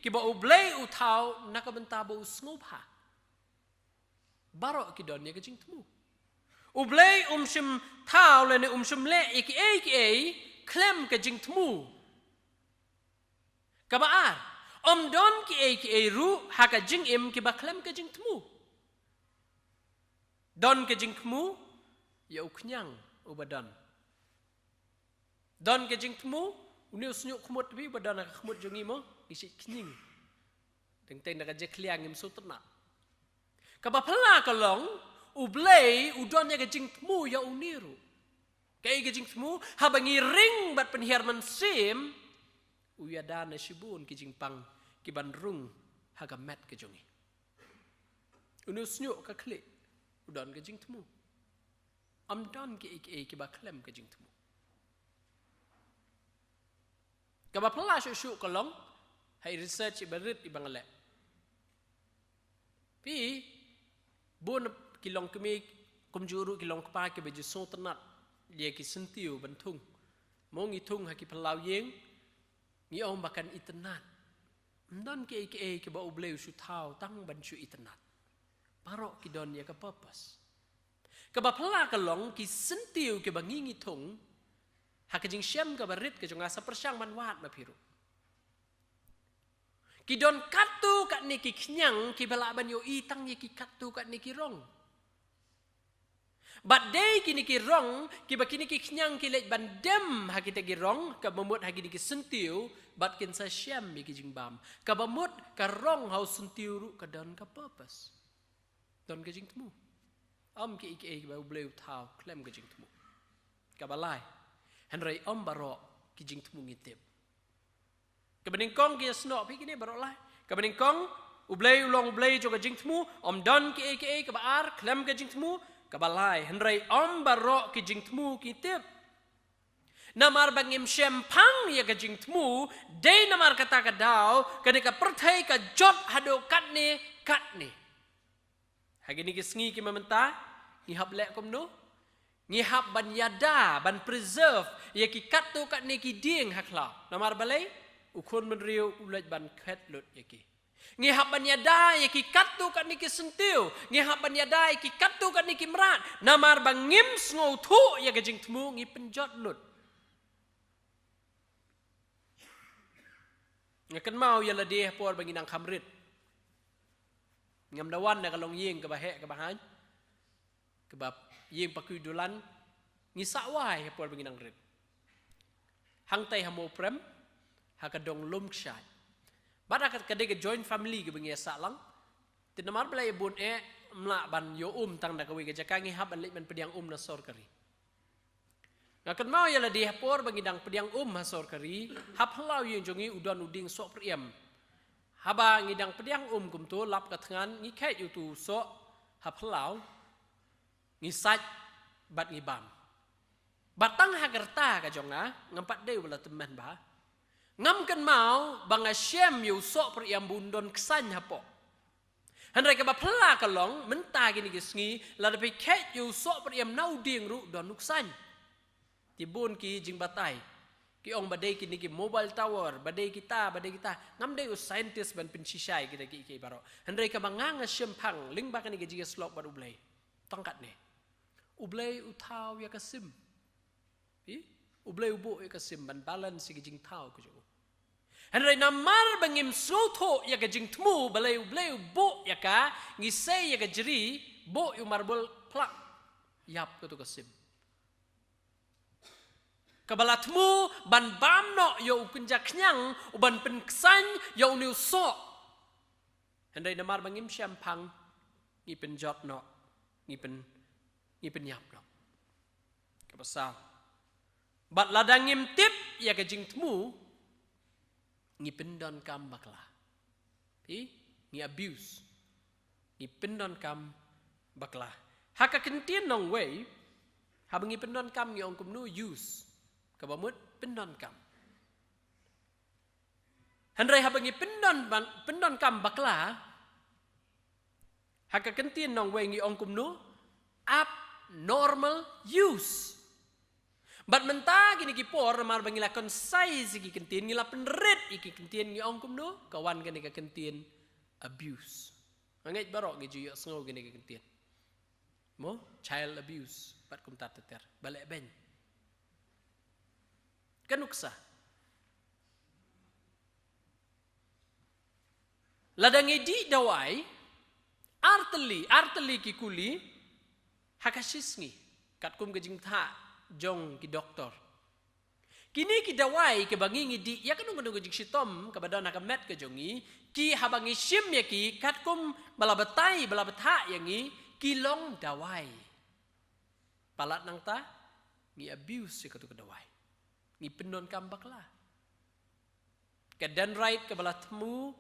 ki ba ublay utaw nakabenta ba usngubha baro ki don ya ka jingtmu ublay shim taw le ne shim le ki klem ka jingtmu kabaar don ki ru ha ka jing im ki ba klem ka jingtmu Don ke jingkmu ya uknyang ubadan. Don ke jingkmu uni usnyuk khmut bi badan ka khmut jongi mo isi knying. Teng nak je kliang im sutna. Ka ba phla ka long ublei udon ya ke jingkmu ya uniru. Kai ke jingkmu habangi ring bat penhiar sim uyada na shibun ki jingpang ki bandrung haga met ke jongi. Uni usnyuk ka klik Udon ke jing temu. Don ke ba klem ke jing temu. Ka ba pala shu kolong hai research ibarit ibang le. Pi bon kilong kemi kumjuru kilong kpa ke beju so tenat dia ki sentiu bentung. Mong itung haki pelau yeng ni om bakan itenat. Don ke ba ubleu shu tau tang ban shu itenat. Parok ki don ya ka purpose. Ka ba pala ka long ki sentiu ke bangingi tung ha ka jing syam ka barit ke jonga sa persyang manwat ma piru. Ki don katu kat ni ki knyang ki bala ban yo itang ye ki katu kat ni ki rong. But day ki ni ki rong ki ba kini ki knyang ki lej ban dem ha ki te ki rong ka bamut ha ki ki sentiu bat kin sa syam ye ki jing bam. Ka bamut ka rong hau sentiu ru ka don ka purpose. Don ke jing temu. Ki ba bleu tau klem ke jing temu. Ka balai. Henry baro ki jing temu ngitip. Ka bening kong ki snok pi kini baro lai. Ka bening kong ublei ulong ublei jo ke jing temu don ki ka baar klem ke jing temu ka balai. Henry baro ki jing temu ngitip. Namar bangim syempang ya ke jing temu day namar kata ka daw kadika perthai ka jot hado katne Hagi ni kisngi ki mamenta ngihap lek kom no ngihap ban yada ban preserve ya ki katu kat ne ki ding hakla namar balai ukun menriu ulaj ban khet lut ya ki ngihap ban yada ya ki katu kat ne ki sentiu ngihap ban yada ya ki katu kat ne ki merat namar bangim sngo thu ya ke jing temu ngi penjot lut ngakan mau ya la deh por banginang khamrit ngam dawan na kalong yeng ke bahe ke bahan ke bab yeng pakuy dulan ngi sawai por benginang rit hang tai hamo prem hakadong lum ksai bat akat kade ke joint family ke bengi salang tinamar belai bun mla ban yo tang da kawi ke jakangi hab an man pediang na sor kari ngakan mau ya di hapor bangidang pediang hasor kari hap halau yung jongi udan uding sok priam haba ngidang pediang kum tu lap katngan ngi kait yu tu sok hap halau ngi saj bat ngi bam batang hagerta ka jonga ngampat deu bala teman ba ngam kan mau bang asyam yu sok priam bundon kesan hapo handrai ka ba phla ka long menta gini gisngi la da pe kait yu sok priam nau ding ru don nuksan tibun ki jing batai ki ong badai ki niki mobile tower badai kita ngam dei scientist ban pinsisai kita ki baro handrai ka banganga syempang ling bakani ki jiga slok bad ublai tongkat ne ublai utau ya kasim ublai ubo ya kasim ban balance ki jing tau ko jo handrai namar bangim soto ya ka jing tmu balai ublai ubo ya ka ngisai ya ka jeri bo yu marbol plak yap ko to kasim kabalatmu ban bamno yo kunjak nyang uban penksan yo niu so handai namar bangim syampang ngi penjot no ngi pen yap no kabasal bat ladangim tip ya ka jingtmu ngi pendon kam bakla ngi abuse ngi pendon kam bakla haka kentien nong way habangi pendon kam ngi ong kumnu use kabamut pendon kam handrai habangi pendon kam bakla haka kentien nong wengi ong kumno abnormal use bat menta gini ki por mar bangi la konsai sigi kentien ngila penret iki kentien ngi ong kumno kawan gani ka kentien abuse mangai barok gi juyo sngo gini ka kentien mo child abuse bat kum tateter balek ben kanuksa ladangi di dawai arteli ki kuli hakasisngi katkum gejing tha jong ki doktor kini ki dawai ke bangi di ya kanung gejing sitom ka badana ka met ke jongi ki habangi sim ya ki katkum balabatai balabata yangi ki long dawai palat nang ta ngi abuse ka tu ke dawai ni pendon kambak lah. Kedan right ke balatmu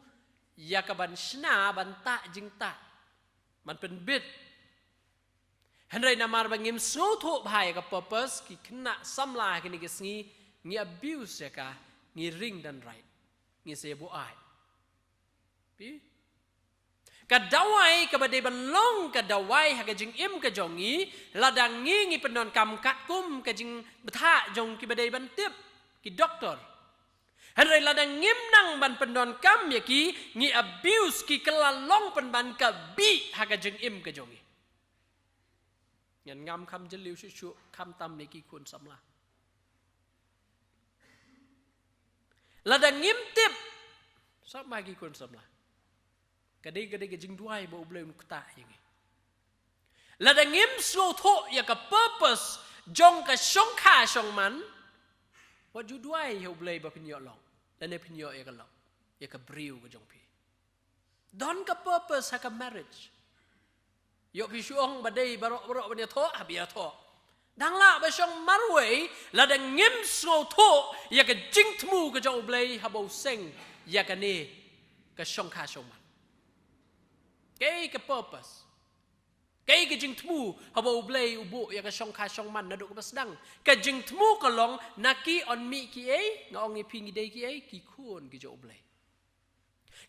ya ke ban sna ban tak jing tak. Man penbit. Handrai namar bangim soto bahaya ke purpose ki kena samlah kini kesngi ngi abuse ya ka ngi ring dan right. Ngi sebo ai. Pi kadawai kabade ban long kadawai ha jing im ka jongi ladang ngi pendon kam katkum ka jing betha jong ki badai ban tip ki doktor handrai ladang ngim nang ban pendon kam ya ki ngi abuse ki kelalong pen ban ka bi ha jing im ka jongi ngan ngam kam jeliu shu kam tam ne ki kun samla ladang ngim tip sama ki kun samla kadai ke jing duai bo ublem kta yangi ladang ngim so tho ya ka purpose jong ka shong kha shong man what you duai he ublei ba pinyo long dan ne pinyo ya ka long ya ka briu ka jong pi don ka purpose ha ka marriage yo pi shuong ba dei barok ba ne tho habia tho dang la ba shong marwei ladang ngim so tho ya ka jing tmu ka jong ublei ha bo seng ya ka ne ka shong kha shong man kay ka purpose kay ka jing tmu habo ublay ubo ya ka shong kha shong man na do ka basdang ka jing tmu ka long naki on mi ki nga ong ipingi day ki ki kun ki jo ublay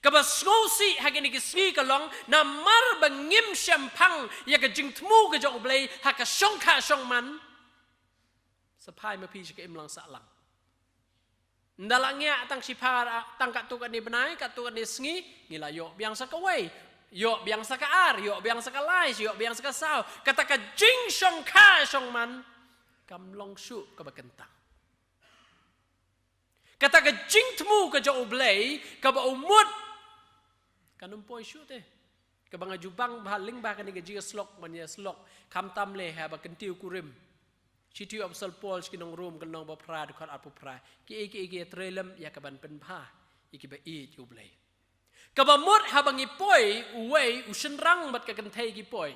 ka bas ngosi hagini ki sgi ka long na mar bangim shampang ya ka jing tmu ka jo ublay ha ka shong kha shong man sapai ma pi ka im lang sa lang ndalangnya tang sipara tang ka tu ka ni benai ka tu ka ni sgi ngila yo biang sa ka wei yo biang sa ka ar yo biang sa ka lais yo biang sa ka sao kata ka jing shong kha shong man kam long shu ka bakentang kata ka jing tmu ka jo ublay ka ba umut kanum poi shu te ka banga jubang baling ba ka ni ga jiga slok man ya slok kam tam le ha ba kentiu kurim Citu Apostol Paul kinong room kanong bapra dekat apu pra. Ki trelem ya kaban penpa. Iki ba eat you blay. Kabamot habang ipoy uway usenrang bat kagantai gipoy.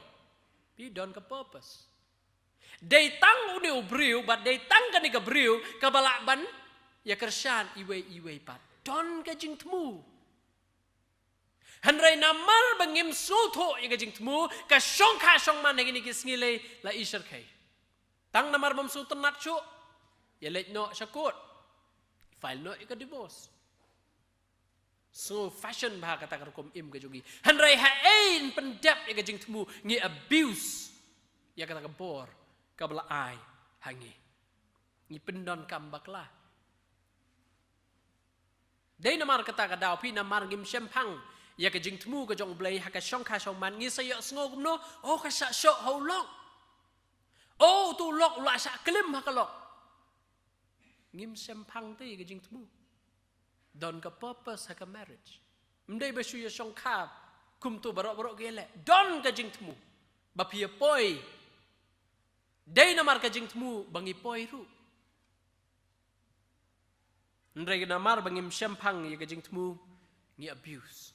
Pi don ka purpose. Day tang uni ubriu but day tang ka ni gabriu kabalakban ya kersan iwe pat. Don ka jing temu. Hanray namar bangim sulto ya ka jing temu ka syong man ngini kisngile la isar kai. Tang namar bam sultan natcho ya let no syakut. File no ika divorce. So fashion bah kata kerkom im ke jogi. Hanray hain pendap ya ka jing temu ngi abuse ya kata kebor kabla ai hangi. Ngi pendon kambaklah. Day namar kata kadaw pi namar ngim syempang ya ka jing temu ka jong blay ha ka syong man ngi sayo sngo no oh ka sa syok how long. Oh tu lok la sa kelim ha ka lok. Ngim syempang te ka jing temu. Don ka purpose ha ka marriage. Mdai ba syu ya syong ka kum tu barok gele. Don ka jing temu. Ba pia poi. Day namar ka jing temu bangi poi ru. Ndrai namar bangim syempang ya ka jing temu ngi abuse.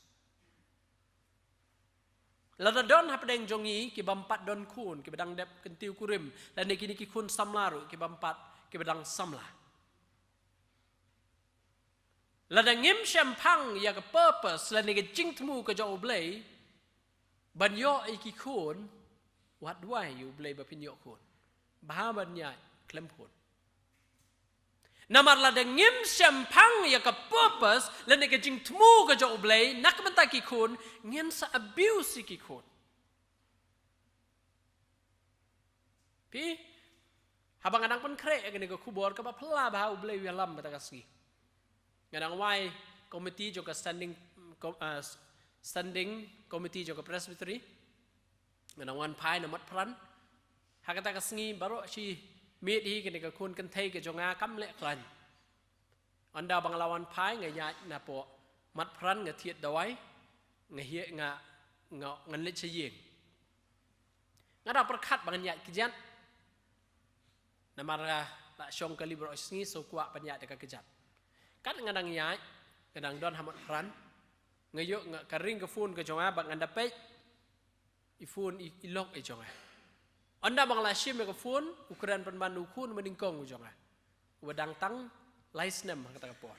Lada don hapadeng jongi ki bampat don kun ki bedang dep kentiu kurim dan kini ki kun samlaru ki bampat ki bedang samla. Lada ngim syempang ya ka purpose la ni jing temu ka jo blay ban yo ki kun wat wai you blay ba pin yo kun. Bah ban nya klem kun. Namar lada ngim syempang ya ka purpose la ni jing temu ka jo blay nak menta ki kun ngin sa abuse ki kun. Pi habang adang pun krek gani ka kubor ka ba pla ba u blay wialam bata kasgi. Ngadang wai komiti jo ka standing komiti jo ka presbytery. Ngadang wan pai na mat pran. Hakata kasngi baro si meet hi gani ka kun kan thai ka jo nga kam le klan. Anda bang lawan pai ngaya na po mat pran nga thiet dawai ngahia ngan le chayeng. Ngada perkhat bang nyat kijan. Namara la syong kali bro sngi so kwa panya de ka kejat. Kat ngadang nyat ngadang don hamat pran ngayo nga karing ka phone ka jonga bang anda pe I phone ilok e jonga. Anda bang la shim ka phone ukuran penban ukun meningkong jonga. Wadang tang laisnem kata kapor.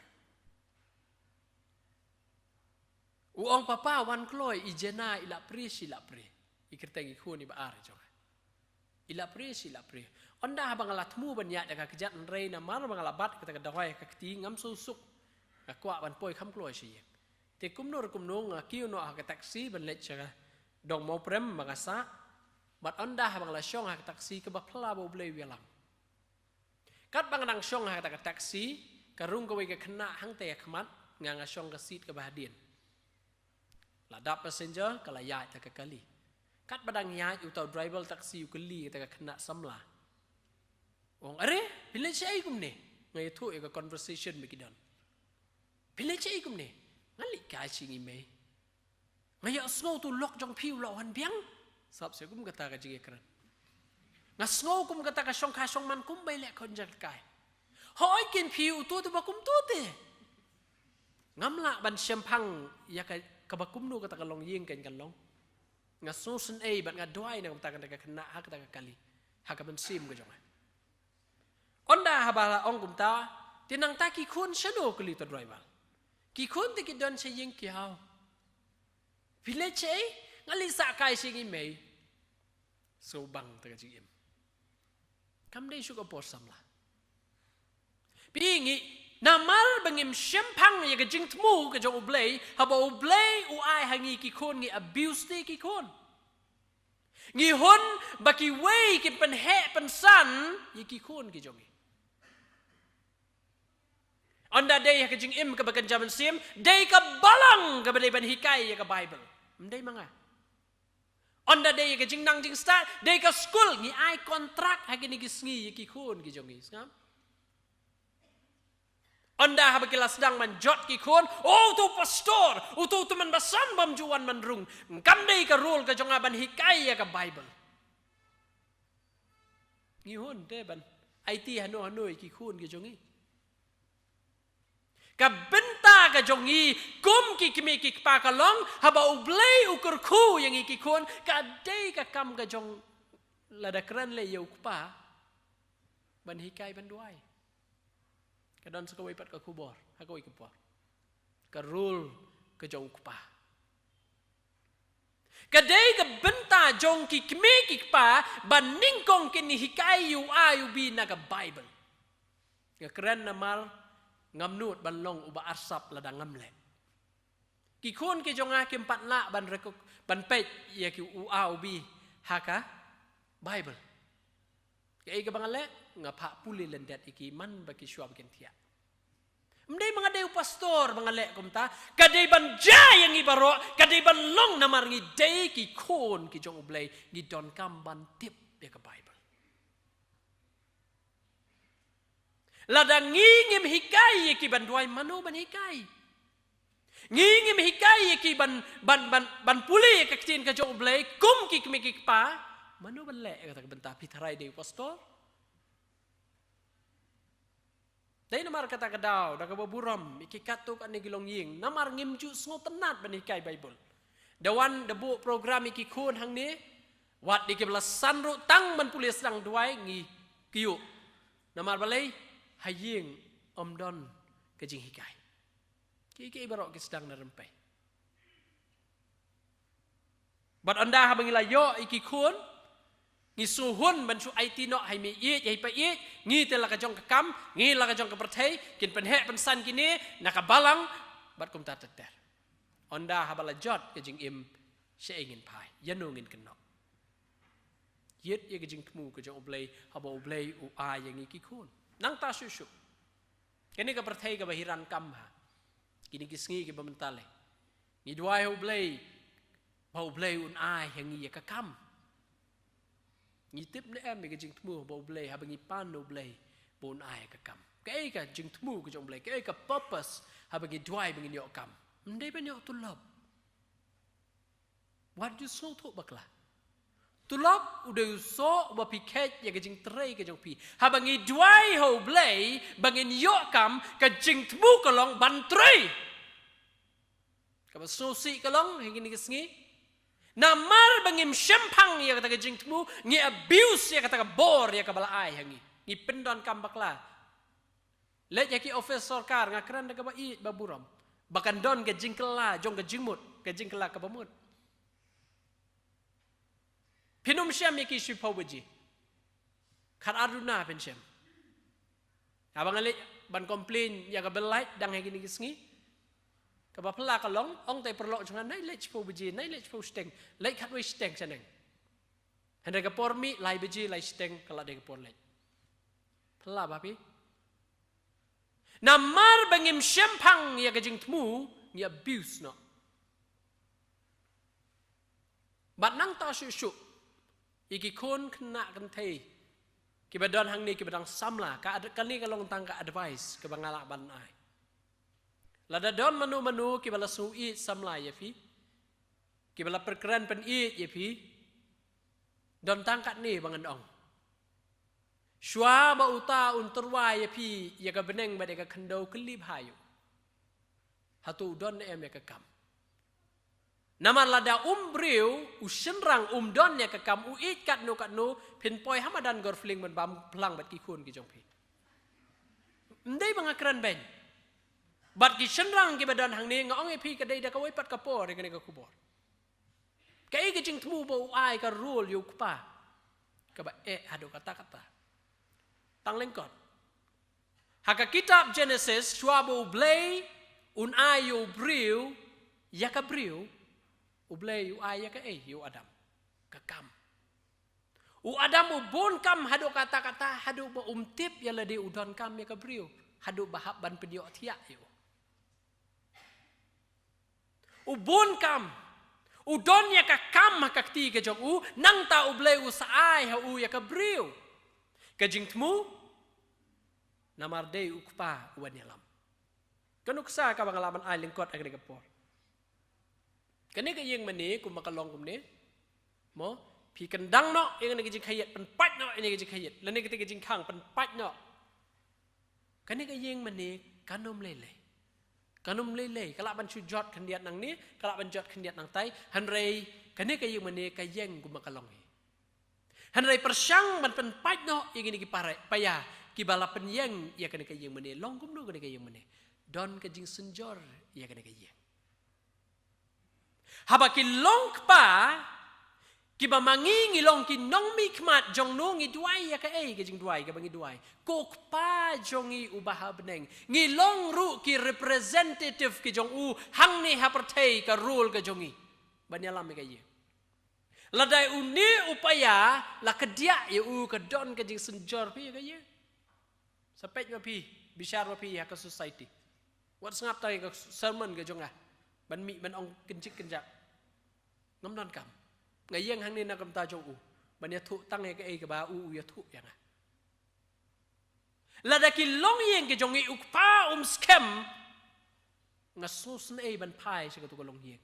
Uong papa wan kloy ijena ila pri. Ikirteng ikun iba are jonga. Ila pri. Anda habang latmu banyak daga kejat rei na mar bang labat kata kadawai ka kti ngam susuk. Akwa ban poi kham kloy si. Te kumnor kiu no ka taksi ban let chaga dong mau prem magasa. Bat anda habang la syong ha taksi ke bapla bo blei wialam. Kat bang nang syong ha ka taksi karung ko ke kena hang te khmat nganga syong ka seat ke bahadin. Ladap passenger kala ya ta ka kali. Kat badang ya utau driver taksi ukeli ta ka kena samla. Ong are pilih cai kum ne ngai thu e ka conversation bikidan. Pilih cai kum ne ngali ka singi me. Ngai asno tu lok jong piu lawan biang. Sab se kum kata ka jige kran. Ngasno kum kata ka syong man kum bai le konjak kai. Hoi kin piu tu ba kum tu te. Ngamla ban syempang ya ka ba kum nu kata ka long ying kan long. Ngasno sen ei ban ngadoi na kata ka kena ha kata ka kali. Ha ka ban sim ka jong. Onda habala ong kum ta tinang ta ki khun shado kali to driver. Ki khun te ki don se ying ki hao. Pile chei ngali sa kai singi mei. So bang taga jigim. Kam dei suka posam lah. Pingi namal bangim syempang ya ka jing tmu ka jong ublay haba ublay u ai hangi ki kon ngi abuse te ki kon. Ngi hon baki wei ki pen he pen san yi ki kon ki jongi. Onda day ka jing im ka bakan jaman sim day ka balang ka badai ban hikai ya ka Bible. Mdai manga. Onda day ka jing nang jing start day ka school ngi ai kontrak ha kini gisngi ki khun ki jongi ngam. Onda ha bakila sedang manjot ki khun oh tu pastor tu man basan bam juan man rung kam day ka rule ka jonga ban hikai ya ka Bible. Ngi hon te ban IT hanu iki kun ke jongi ka benta ka jongi kum ki kimi ki pa ka long haba ublei ukur khu yang iki kun ka dei ka kam ka jong lada kran le yau pa ban hikai ban duai ka don sa kawai pat ka kubor ha kawai kupor ka rule ka jong pa ka dei ka benta jong ki kimi ki pa ban ningkong kini hikai yu ayu bi na ka Bible ka kran na mal ngam nut ban long uba arsap lada ngam le ki kun ki jonga ki empat la ban rekok ban pet ya ki ua ubi haka Bible ke ga bangale ngapa puli lendet iki man baki syuab kentia mdei mangade pastor bangale kumta kadai ban jaya ngi baro kadai ban long namar ngi dei ki kun ki jong ublei ngi don kam ban tip ya ka Bible lada ngingim hikai ki ban duai mano ban hikai ngingim hikai ki ban puli ka ktin ka jong blai kum ki kimi ki pa mano ban le ka benta pitharai de pastor dai namar kata kadau da ka buram iki katuk ani gilong ying namar ngim ju sngo tenat ban hikai Bible dawan debu program iki kun hang ni wat di kibla sanru tang ban puli sedang duai ngi kiyu namar balai haying omdon kejing hikai kiki barok ki sedang narempai bat anda ha bangila yo iki kun ngi suhun ban su IT no hai mi ye hai pa ye ngi te la ka jong ka kam ngi la ka jong ka perthai kin pen he pen san kini naka balang bat kum ta teter anda ha bala jot kejing im se ingin pai yanu ngin kenok yet ye kejing tmu ka jong oblei ha ba oblei u a yang iki kun nang ta susu kini ka perthai ka bahiran kam ha kini kisngi ki bamentale ni duai oblei ba oblei un ai yang ia ka kam ni tip ne em ka jing tmu ba oblei ha bangi pan oblei bon ai ka kam kai ka jing tmu ka jong oblei kai ka purpose ha bangi duai bangi yo kam ndai ban yo tulab what you so to bakla tulap udah so bapiket ya kejing terai kejong pi habangi duai ho blai bangin yok kam kejing temu kolong bantrai kaba sosi kolong hingin kesngi namar bangim syempang ya kata kejing temu ngi abuse ya kata bor ya kabala ai hangi ngi pendon kam bakla let ya ki officer kar ngakran daga ba i baburam bakan don kejing kela jong kejing mut kejing kela kabamut Pinum syam yaki syipau baji. Kar aruna pen syam. Abang alik ban komplain ya ka belait dang hagi ni kisngi. Ka ba pela ka long ong tai perlok jangan nai lech pau baji nai lech pau steng. Lai kat wei steng saneng. Handa ka pormi lai baji lai steng kala de ka por lech. Pela ba pi. Namar bangim syempang ya ka jing temu ni abuse no. Bat nang ta syuk iki kun kena kan thei ki badon hang ni ki badang samla ka kan ni kalong tang ka advice ke bangala ban ai lada don manu ki bala sui samla ya fi ki bala perkeran pen i ya fi don tang kat ni bangan ong shwa ba uta unterwa ya fi ya ka beneng ba de ka khandau kelib hayu hatu don em ya ka kam Nama lada umbriu usenrang don ya kekam uit kat no pinpoi hamadan gorfling men bam pelang bat kikun ki jongpi. Ndai bangakran ben. Bat ki senrang ki badan hang ni ngong epi kadai da kawai pat kapor ngene ka kubor. Kai ki jing tmu bo ai ka rule yu pa. Ka ba hado kata-kata. Tang lengkot. Haka kitab Genesis shwabo blay un ayu briu ya ka briu ublay u aya ka yu Adam ka kam u Adam u bon kam hadu kata-kata hadu ba umtip ya ladi udon kam ya ka briu hadu bahab ban pedio tia yu u bon kam udon ya ka kam ka ti ka jong u nang ta ublay u saai ha u ya ka briu ka jingtmu namar dei u kpa u lam kanuksa ka pengalaman ai lingkot agre kapor Kani ka yung mani kung makalong kumni mo พี่กันดังเนาะยังไงก็จริงขยันเป็นปัดเนาะยังไงก็จริงขยันแล้วนี่ก็ติดก็จริงข้างเป็นปัดเนาะกันนี่ก็ยิงมันนี่กันนมเล่ๆกันนมเล่ๆกะละบันชุดยอดขันเดียดนังนี้กะละบันยอดขันเดียดนังไตฮันเรย์กันนี่ก็ยิงมันนี่ก็ยิงกุมากะลองฮันเรย์ประชังมันเป็นปัดเนาะยังไงก็ปะไรปะยากิบาลาเป็นยิงyaกันนี่ก็ยิงมันนี่ลองกุมดูกันนี่ก็ยิงมันนี่ดอนก็จริงสัญจรyaกันนี่ก็ยิงhaba ki long pa ki ba mangi ngi long ki nong mi khmat jong no ngi duai ya ka ei ke jing duai ka bangi duai kok pa jong i ubaha beneng ngi long ru ki representative ki jong u hang ni ha partai ka rule ka jong i banya lam ka ye ladai u ni upaya la ka dia ye u ka don ka jing senjor pi ka ye sapet ma pi bishar ma pi ya ka society wat sangap tai ka sermon ka jong a ban mi ban ong kencik kencak ngam non kam ngai yang hang ni na kam ta jong u ban ya thu tang ke ai ka ba u ya thu yang a la da ki long yeng ke jong i u pa scam nga sus ne ban pai se ka tu ka long yeng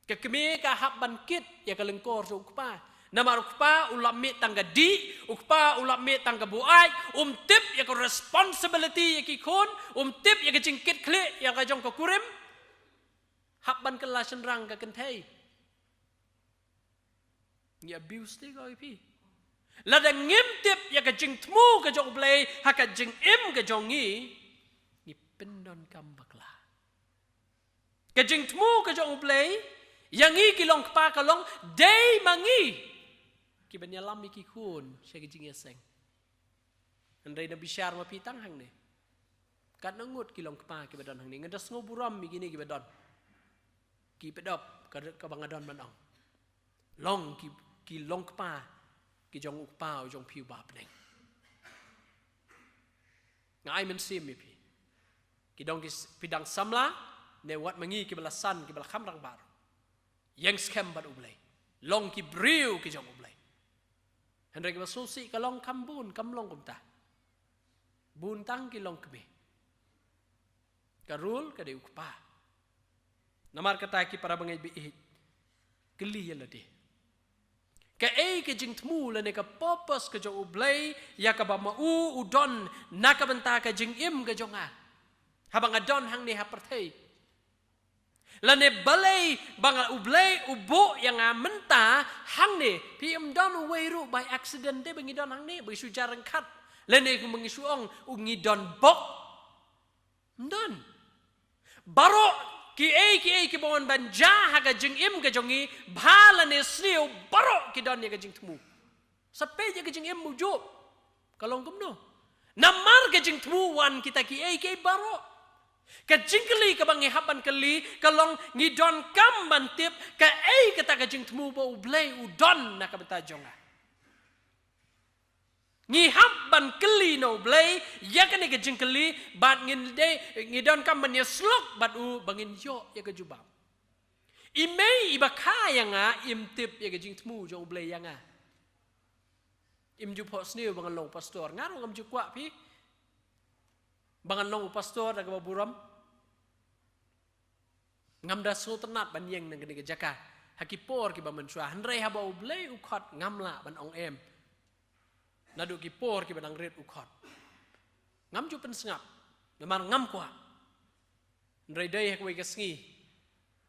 ke keme ka hab ban kit ya ka leng kor so u pa nama u pa ulam me tang ka di u pa ulam me tang ka bu ai tip ya ka responsibility ya ki khon tip ya ka jingkit khle ya ka jong ka kurim habban ke la senrang ka kenthei ni abuse ti ko pi la da ngim tip ya ka jing thmu ka jong play ha ka jing im ka jong ni pendon kam bakla ka jing thmu ka jong play yang i ki long pa ka long dei mangi ki ban ya lam ki khun se ka jing ya seng andai na bishar ma pi tang hang ne kat ngut ki long pa ki badon hang ni ngadas ngoburam mi gini ki badon ki pedop ka bangadon man ong long ki long pa ki jong uk pa jong piu bab neng ngai men sim mi pi ki dong ki pidang samla ne wat mangi ki balasan ki bal kham rang bar yang scam bad ublai long ki briu ki jong ublai henre ki basusi ka long kambun kam long kum ta bun tang ki long kbe ka rule ka de uk pa namar kata ki para bangai bi keli ya lade ka ei ke jing thmu la ne ka purpose ka jo ublai ya ka ba ma u udon na ka banta ka jing im ka jonga habang adon hang ne ha parthei la ne balai banga ublai ubo yang a menta hang ne pi im don wei ru by accident de bangi don hang ne bi su jarang khat la ne ku mangi su ong u ngi don bok don baro ki ei ki bon ban ja ha ga jing im ga jongi bhala ne sniu baro ki don ne ga jing thmu sape je ga jing im mu job kalong kum no namar ga jing thmu wan kita ki ei ke baro ka jingli ka bangi haban kali kalong ngi don kam ban tip ka ei ka ta ga jing thmu bo blai u don na ka bata jonga ngi habban keli no blai ya ka ne ga jing keli bat ngin de ngi don kam ban ya slok bat u bangin yo ya ka jubab imei ibakha yang a im tip ya ga jing thmu jo blai yang a im ju phos ni bangan long pastor ngaro ngam ju kwa pi bangan long pastor da ga buram ngam da so tenat ban yeng nang ga jaka hakipor ki ba mensua hanrei ha ba blai u khot ngam la ban ong em nadu ki por ki banang red ukhot ngam ju pen sengap memang ngam kwa ndrai dai hak wei ka sngi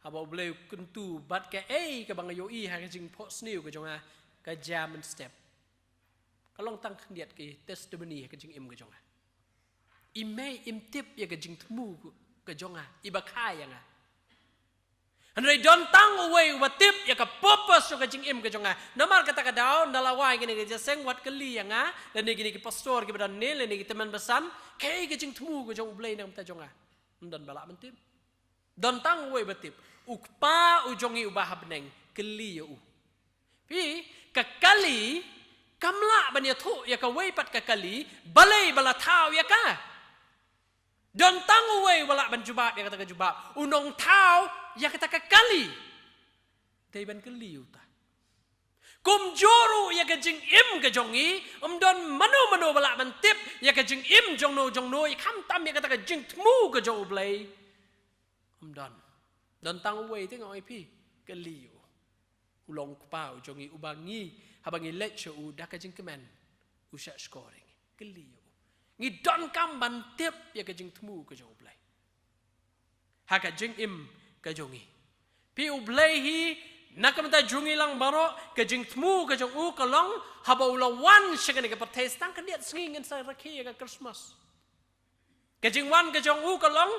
haba bleu kuntu bat ka ei ka bang yo i ha ka jing pho sniu ka jonga ka jaman step kalong tang khniat ki testimony ka jing im ka jonga imei im tip ya ka jing thmu ka jonga ibakha yang a Andai don tang away wat tip ya ka purpose ka jing im ka jonga namar kata ka daun dalawai gini ka jaseng wat keli yang a dan ni gini ki pastor ki badan ne le ni ki teman besan kai ka jing thmu ka jong blai nam ta jonga dan bala mentip don tang away wat tip ukpa ujongi ubah beneng keli ya u pi ka kali kamla ban ya thu ya ka wei pat ka kali balai bala thau ya ka don tang away wala ban jubab ya kata ka jubab unong thau ya kata ka kali dai ban kali uta kum joru ya ka jing im ka jongi don mano bala ban tip ya ka jing im jong no ya kham tam ya kata ka jing thmu ka jo blai don tang away te ngoi pi kali ulong kupau jongi ubangi habangi leche u dah kajing kemen usah scoring keli yo ngi don kam ban tip ya kajing temu ke jong ublai ha kajing im ke jongi pi ublai hi nakamta jungi lang baro kajing temu ke jong u kalong haba ulawan shagani ke protestan kan dia singin sa rakhi ya Christmas kajing wan ke jong u kalong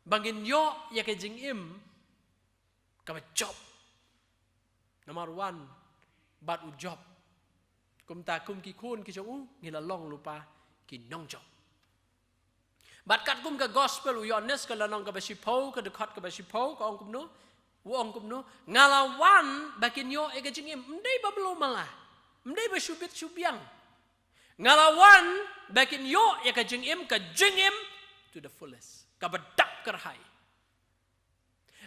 bangin yo ya kajing im ka job Nomor 1, bat u job. Kum ta kum ki kun ki jong ngila long lupa ki nong job. Bat kat kum ka gospel u yones ka lanong ka basipo ka dekat ka basipo ka ong kum no. Wo ong kum no ngalawan bakin yo e ka jing im ndai ba belum malah. Ndai ba subit subyang. Ngalawan bakin yo ya ka jing im to the fullest. Ka badap kerhai.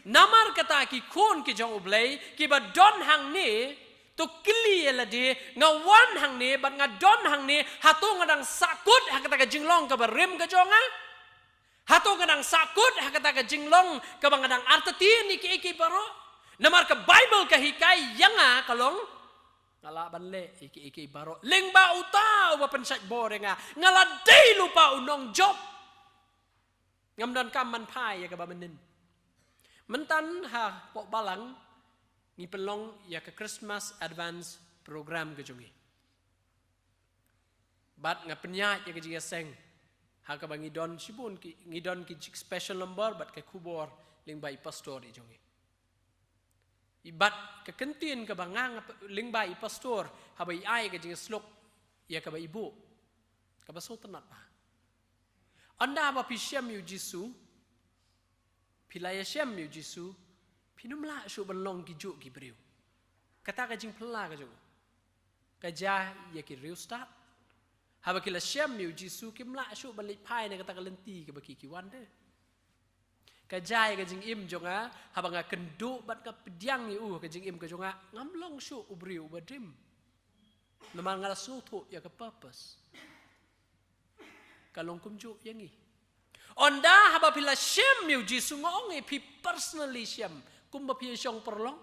Namar kata ki kun ki jong ublay ki ba don hang ni to kli la de ngawan hang ni ba nga don hang ni hatu ngadang sakut ha kata ka jinglong ka ba rim ka jonga hatu ngadang sakut ha kata ka jinglong ka ba ngadang artati ni ki baro namar ka bible ka hikai yanga kalong ngala banle iki baro ling ba utau ba pensat borenga ngala dei lupa unong job ngamdan kam man pai ya ka ba menin mentan ha pok balang ni pelong ya ke Christmas advance program ke jongi bat nga penyat ya ke jiga seng ha ka bangi don sibun ki ngidon ki special number bat ke kubor ling bai pastor di jongi ibat ke kentin ke bangang ling bai pastor ha bai ai ke jiga slok ya ka bai ibu ka baso tenat pa anda ba pisiam yu jisu Pilaya syam yu jisu pinumla su belong gijuk gibriu kata kajing pela ka jong kaja ya ki riu start haba kila syam yu jisu kimla su balik pai na kata kalenti ke baki kiwan de kaja ya kajing im jonga haba nga kendu bat ka pediang yu kajing im ka jonga ngamlong su ubriu badim namal ngala sutu ya ka purpose kalong kumju yangi Onda haba pila syam yu jisu ngong pi personally syam kumba pi syong perlong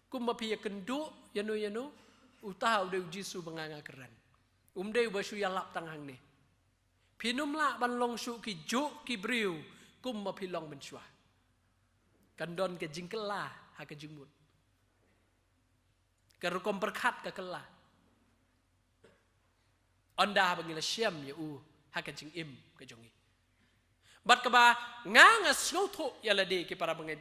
kumba pi kendu yanu utah udah jisu banganga keran umde basu yalap tanghang ni pinumla banlong su ki juk ki briu kumba pi long mensyua kandon ke jingkela ha ke jingmut karukom perkat ke kela onda haba ngila syam yu ha ke jing im ke jongi Bat kaba nga snotho yala de ki para bangai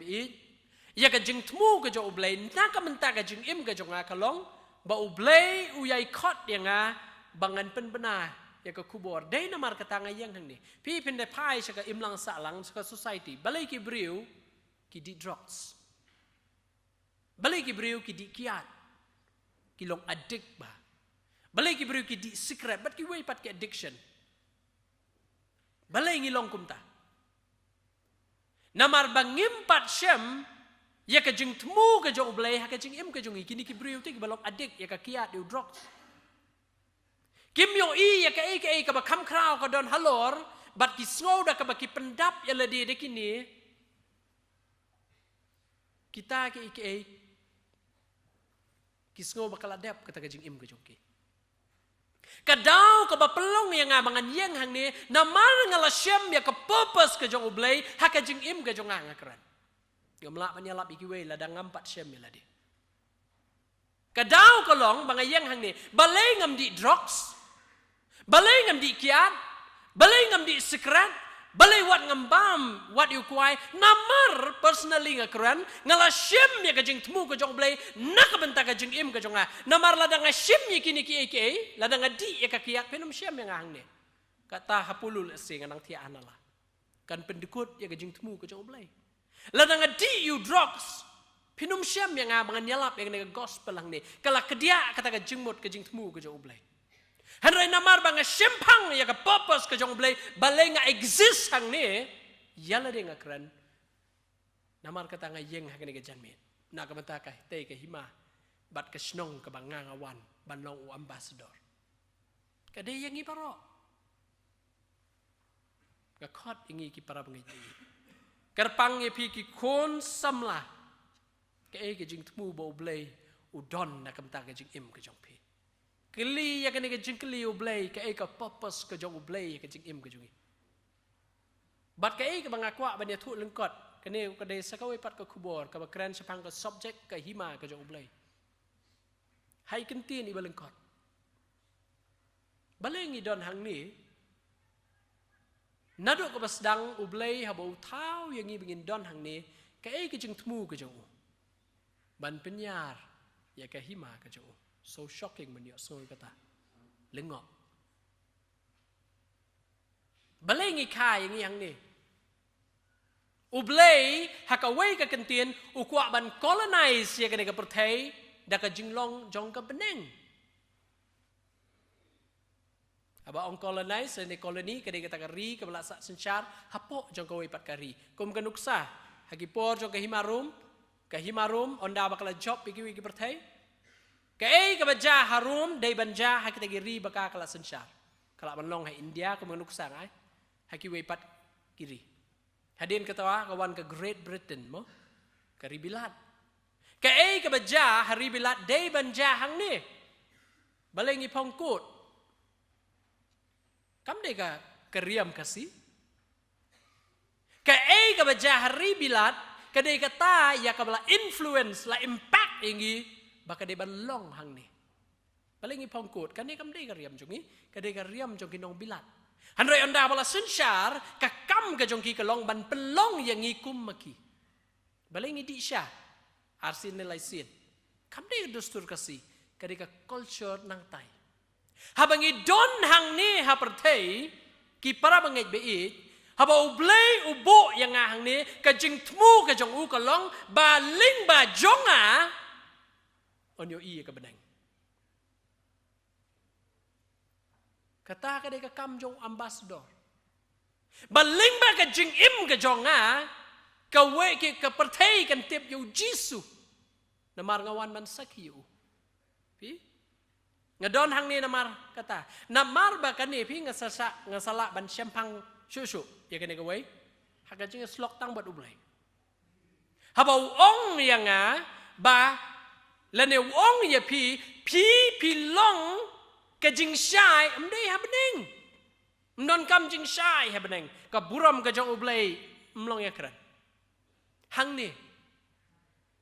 ya ka jing tmu ka jo ublay na ka menta ka jing im ka jo nga kalong ba ublay uyai khot ya nga bangan pen bena ya ka kubor dai na mar kata nga yang hang ni pi pin de pai sa ka imlang sa lang sa society balai ki briu ki di drugs balai ki briu ki di kiat ki long addict ba balai ki briu ki di secret bat ki way pat ki addiction balai ngilong kumta Namar bangim pat syam ya ka jing tmu ka jong blay ha ka jing im ka jong kini ki briu ti balok adik ya ka kiat du drugs kim yo ya ka ba kam krau ka don halor bat ki sngoda ka ba ki pendap ya le de kini kita ki sngo bakal adap kata ka jing im ka jong ki Kadau ka bapelong yang abangan yang hang ni namar ngala syam ya ka purpose ka jong ublay ha ka jing im ka jong nga keran. Gamla panyalap iki we ladang ngampat syam ya ladi. Kadau ka long banga yang hang ni balay ngam di drugs. Balay ngam di kiat, balay ngam di sekrat, balay wat ngambam wat you kuai namar personally nga keran ngala syam ya ka jing tmu ka jong ublay nak benta ka jing im ka jong namar ladang syam ya kini ki ladang di ya ka kiat penum syam yang hang ni kata hapulul sing nang ti anala kan pendekut ya ka jing tmu ka jong ublay ladang di you drugs penum syam yang abangan nyalap yang ka gospel hang ni kala kedia kata ka jingmut ka jing tmu ka jong ublay Henry namar banga syempang ya ka purpose ka jong blay balay nga exist hang ni yala de nga kran namar kata nga yeng hang ni ka janmit na ka mata ka te ka hima bat ka snong ka banga ngawan banong u ambassador kade yang i paro ka khot ingi ki para bangai karpang ye pi ki kon samla cái cái jing thmu bo blay udon na kam ta cái jing im cái jong phi kli ya cái jing kli ublay cái purpose cái jong ublay cái jing im cái jong bat cái bangakwa ban ya thu lengkot cái này cái đây sakawai pat cái kubor cái kran sepang cái subject cái hima cái jong ublay hai kentin iba lengkot balengi don hang ni nado ko basdang ublay habo thau yang ibingin don hang ni cái jing thmu cái jong ban penyar ya cái hima cái jong so shocking man yo so kata lengok balengi khai yang hang ni ublay hakawai ka kentien ukwa ban colonize ya ka perthai da ka jinglong jong ka beneng aba ong colonize ne koloni ka kata kari ka bala sa senchar hapo jong ka wai pat kari kum ka nuksa hagi por jong ka himarum onda bakala job iki ki perthai ka baja harum dai banja hakita giri baka kala senchar kala banlong ha India kum ka nuksa ngai haki wai pat kiri hadin katawa kawan ke Great Britain mo ke ribilat ke baja hari bilat day banja hang ni balengi pongkut kam de ka keriam kasi ke baja hari bilat ke de kata ya ka bala influence la impact ingi baka de banlong hang ni balengi pongkut kan ni kam de keriam jongi ke de keriam jongi nong bilat Handrai anda bala sensyar kakam ka jongki kalong ban pelong yang ikum maki. Balengi di sya arsin nilai sin. Kam de dustur kasi kadika culture nang tai. Habangi don hang ni ha perthei ki para bangai beit haba ublei ubo yang hang ni ka jing tmu ka jong u kalong ba ling ba jonga onyo i ka benang. Kata ka de ka kam jong ambassador baling ba ka jing im ka jonga ka we ki ka perthei kan tip yu jisu namar ngawan man sakhi yu pi ngadon hang ni namar kata namar ba kan ni pi ngasala ban sempang susu ya kan ka we haka jing slok tang bat ublai habau ong yang ba lane ong ya pi long ka jing syai amdei ha bening mdon kam jing syai ha bening ka buram ka jong ublay mlong ya kran hang ni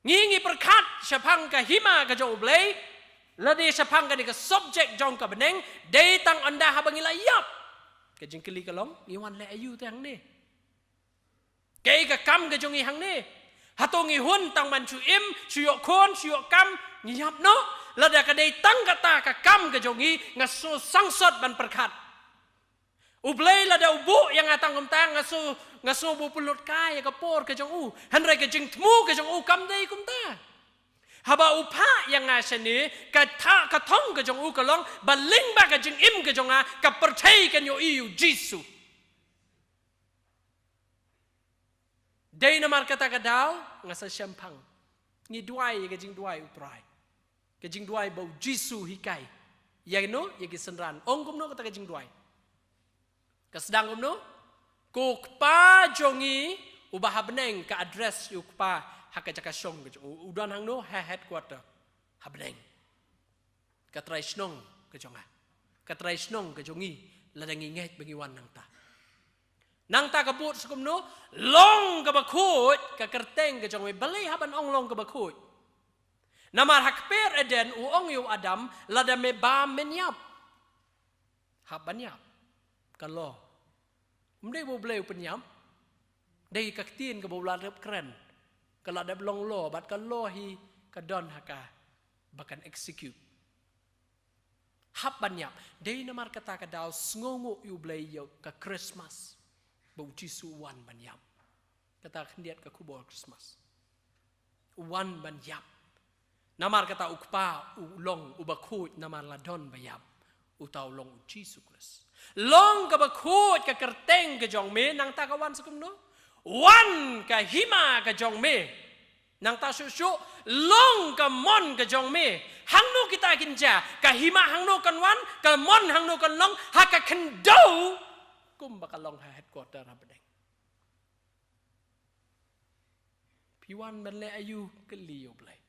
ngi perkat syapang ka hima ka jong ublay lade syapang ka ni ka subject jong ka bening dei tang anda ha bangila yap ka jing keli kalong ngiwan le ayu te hang ni kei ka kam ka jong i hang ni hatongi hun tang man chu im chu yo khon chu yo kam ngiyap no lada ka dei tang kata ka kam ka jongi ngaso sangsot ban perkat ublei lada ubu yang atang kumtang ngaso bu pulut kai ka por ka jong u hanrai ka jing tmu ka jong u kam dei kumta haba upa yang ngasani ka thong ka jong u ka long baling ba ka jing im ka jonga ka perthei kan yo iu jisu dei namar kata ka daw ngasa syampang ni duai ka jing duai uprai kejing duai bau jisu hikai ya no ya gisenran ong kumno kata kejing duai kasdang kumno ko pa jongi ubah beneng ka address yu pa haka jaka syong ke udan hang no headquarter habneng ka trai snong ke jonga ka trai snong ke jongi ladangi nget bagi wan nang ta kabut sukumno long ka bakut ka kerteng ke jongi balai haban ong long ka bakut namar hakper eden uong yu adam lada me ba menyap habanyap kalau mdei bo bleu penyap dei kaktin ka bo ladap keren kalau ada belong lo bat kalau hi ka don haka bakan execute habanyap dei namar kata ka daw sngongo yu blei yu ka Christmas bo jisu wan banyap kata khendiat ka kubor Christmas wan banyap namar kata ukpa ulong ubakut namar ladon bayab utaw long Jisu Kristus long ka bakut ka kerteng ka jong me nang ta kawan sukum no wan ka hima ka jong me nang ta susu long ka mon ka jong me hang no kita kinja ka hima hang no kan wan ka mon hang no kan long haka kendo kum bakal long headquarter ha bedeng piwan ban le ayu ke liu blai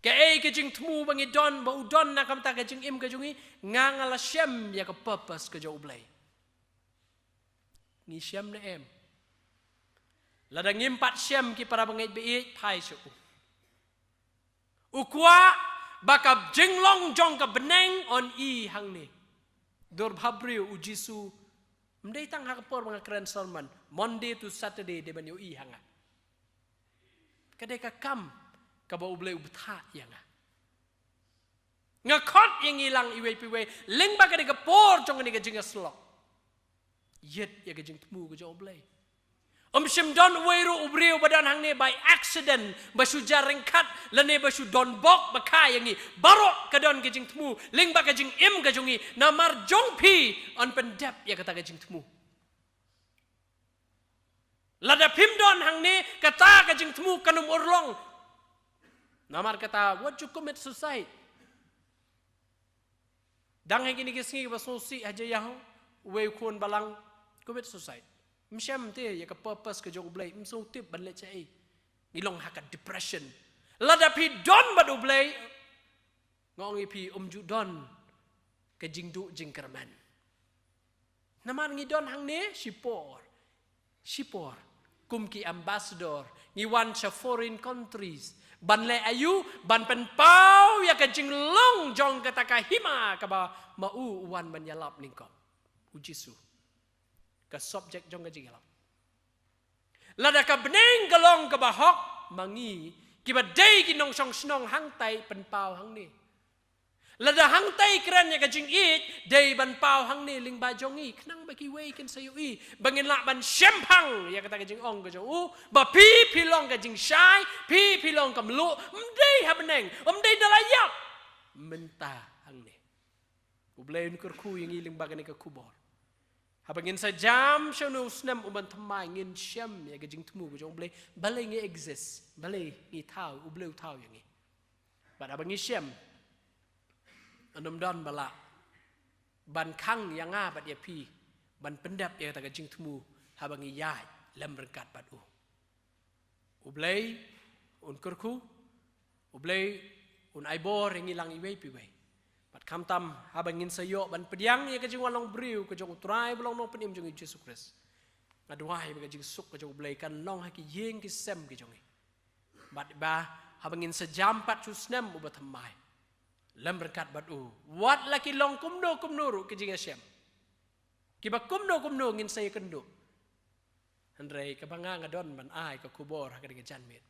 ke ai ke jing tmu bangi don ba udon na kam ta ke jing im ke jungi ngangala shem ya ke purpose ke jo blai ni shem ne em lada ngimpat shem ki para bangai be thai su ukwa bakap jinglong jong ka beneng on i hang ni dor bhabri u jisu mdei tang ha por mga kren salman Monday to Saturday de ban yo i hanga kade ka kam ka ba uble ubtha yanga ngakot yang ilang iwe piwe leng ba kade ka por jong ni ka jinga slok yet ya ka jing tmu ka jo uble shim don weiru ubriu badan hang ne by accident basu jareng kat lene basu don bok bakai yangi barok ka don ka jing tmu leng ba ka jing im ka jungi namar jong pi on pendep ya kata ka jing tmu lada pim don hang ne kata ka jing tmu kanum urlong namar kata what you commit suicide dang hang ni kisngi basosi aja yang we kun balang commit suicide msyam te ya ka purpose ka jong blai mso tip ban le chai ngilong haka depression lada pi don badu blai ngong pi ju don ka jingdu jingkerman naman ngi don hang ne shipor kumki ambassador ngi wan cha foreign countries ban le ayu ban pen pau ya ka jinglong jong ka taka hima ka ba mau wan ban yalap ningko ujisu ka subject jong ka jingala lada ka beneng galong ka bahok mangi kiba day kinong song snong hang tai pen pau hang ni lada hang tai kran ya ka jing it day ban pau hang ni ling ba jong i knang ba ki wei ken sayu i bangin la ban shempang ya ka ta ka jing ong ka jong u ba pi long ka jing shai pi long ka mlu mdei ha beneng day dalayap menta hang ni ublein kurku yang iling ba ka kubor habangin sa jam shonu snam uban thamai ngin shem ya ka jing tmu jong blei balai ngi exist balai ngi thau ubleu thau yang ngi ba abangi shem anum don bala ban khang yang nga bat ya pi ban pendap ya ta ka jing tmu habangi yai lem berkat bat ublei un kurku ublei un aibor ngi lang iwei pi wei bat kam tam habangin sayo ban pediang ya ka jing walong briu ka jong utrai belong no penim jong Jesus Christ ngaduai ka jing suk ka jong ublei kan long ha ki yeng ki sem ki jong bat ba habangin sejam pat susnem ubat thamai lem berkat batu wat laki long kumno ru ke jing Hashem kiba kumno ngin saya kendo andrei ka banga ngadon ban ai ka kubor ha ka dengan janmet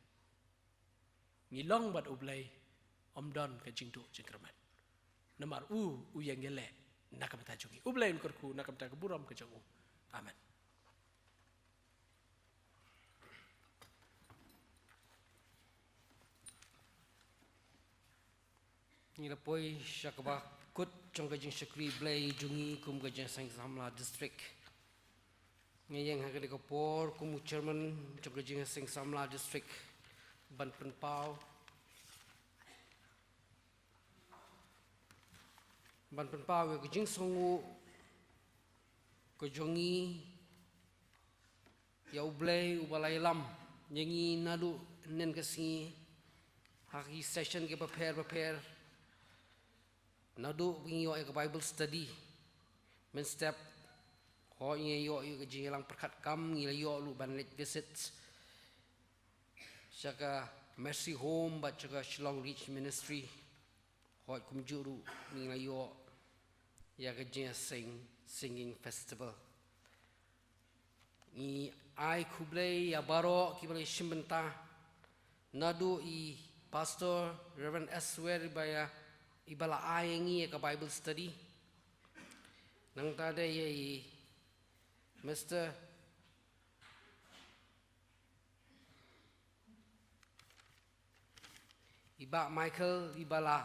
ngilong bat ublei don ka jing tu jingkerman namar yang gele nakam ta jungi ublei kurku nakam ta keburam ke jong amen ni lapoi syakaba kut jong ka jing shakri blai jungi kum ka jing sang samla district ngeyeng ha ka de por kum chairman jong ka jing sang samla district ban pen pau ya ka jing songu ko jongi ya ublei ubalai lam yengi nadu nen ka singi haki session ke prepare nadu bingi yo ka Bible study men step ho ngi yo ka jing lang perkat kam ngi yo lu ban let visits saka mercy home ba chaka Shillong Reach Ministry ho kum juru ngi yo ya ka jing singing festival ni ai kublei ya baro ki bale shimbenta nadu i pastor Reverend Eswer baya ibala ayengi ka Bible study nang tade ye Mr. Iba Michael ibala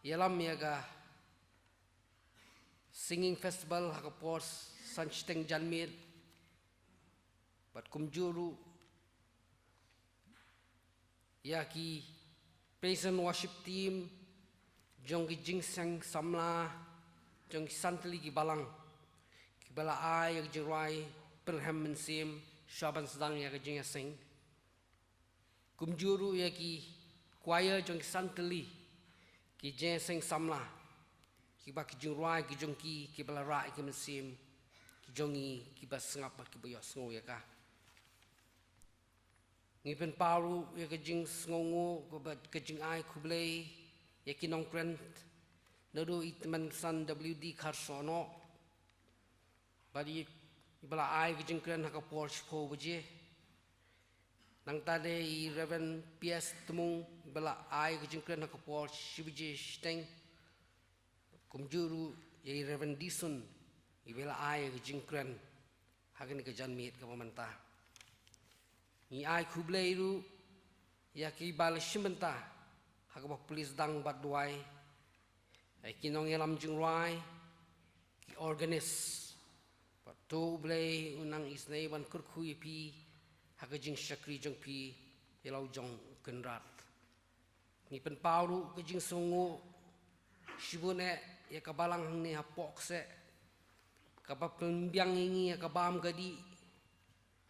yalam yaga singing festival hakapor sanchteng janmir bat kumjuru yaki praise and worship team jong ki jingsang samla jong ki santli ki balang ki bala ay ak jirai perham mensim shaban sedang ya ka jing sing kumjuru ya ki choir jong santeli ki jen sing samla ki ba ki jung ruai ki jong ki bala rai ki mesim ki jongi ki ba sngap ki ba yo sngo ya ka ngi pen paru ya ka jing sngongo ko ba ka jing ai kublei ya ki nong kren nado itman san WD Karsono badi bala ai ki jing kren ha ka Porsche po baje nang tade I Reverend PS temung bala ai ki jing kren ha ka Porsche baje steng kumjuru ya Reverend Dison I bala ai ki jing kren ha ka ni ka jan mit ka pamanta ni ai kublei ru ya ki bal shimenta ha ka police dang bat duai ai kinong yelam jing ruai ki organist patu blei unang isnei ban kurku pi ha ka jing shakri jong pi yelau jong kenrat ni pen pauru ka jing songo shibune ya ka balang ni ha pokse ka ba pembiang ingi ya ka bam gadi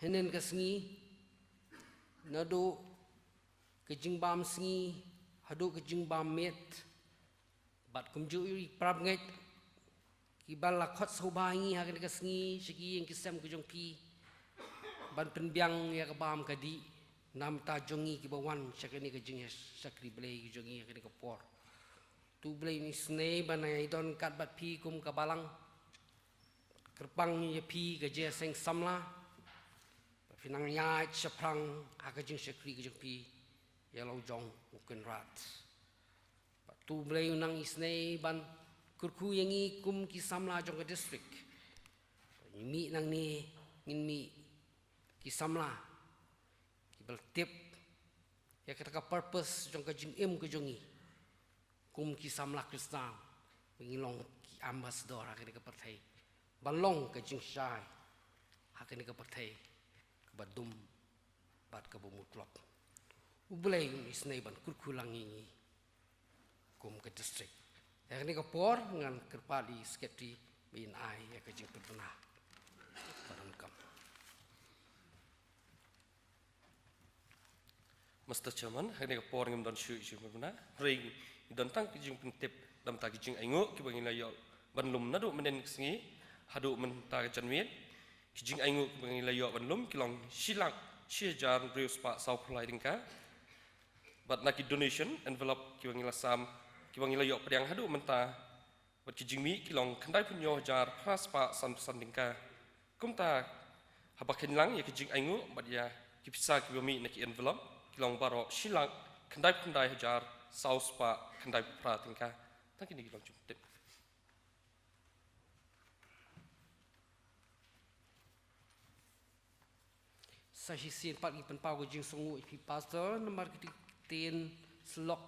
henen ka sngi nado ka jing bam sngi hadu ka jing bam met bat kumju iri prab ngai ki bala khot sobangi ha ka sngi shiki yang kisam ku jong pi ban penbiang ya ka bam kadi nam ta jongi ki bawan shakani ka jing sakri blei ki jongi ka ka por tu blei ni snei banai don kat bat pi kum ka balang kerpang ya pi ka je seng samla finang ya chaprang ha ka jing sakri ka jong pi ya lo jong uken rat tu blei unang isnei ban kurku yangi kum ki samla jong ka district mi nang ni ngin mi ki samla ki bal tip ya kata ka purpose jong ka jing im ka jongi kum ki samla kristan ngilong ki ambassador ha ka partai balong ka jing shai ha ka ka partai ka badum bat ka bumutlok ublei isnei ban kurku langi kum ke district ya ni ka por ngan kerpali sekretari bin ai ya ka jing perdana paran kam Mr. Chairman, hari ni por ngam don shu perdana ring don tang ki jing pentip dam ta ki jing aingo ki bangin la yo banlum nadu menen singi hadu men ta janwit ki jing aingo ki bangin la yo banlum ki long silak jar reus pa sau phlai dingka but naki donation envelope ki bangin la sam ki bang ila yok priang hadu menta wat ki jingmi ki long khandai punyo jar phas pa san dingka kumta habakin lang ya ki jing aingu bat ya ki pisa ki bami naki envelope ki long baro silang khandai jar saus pa khandai pra dingka tangki ni ki long tip sahisin pat ki penpau ko jing songu ipi pastor nomor ki tin slok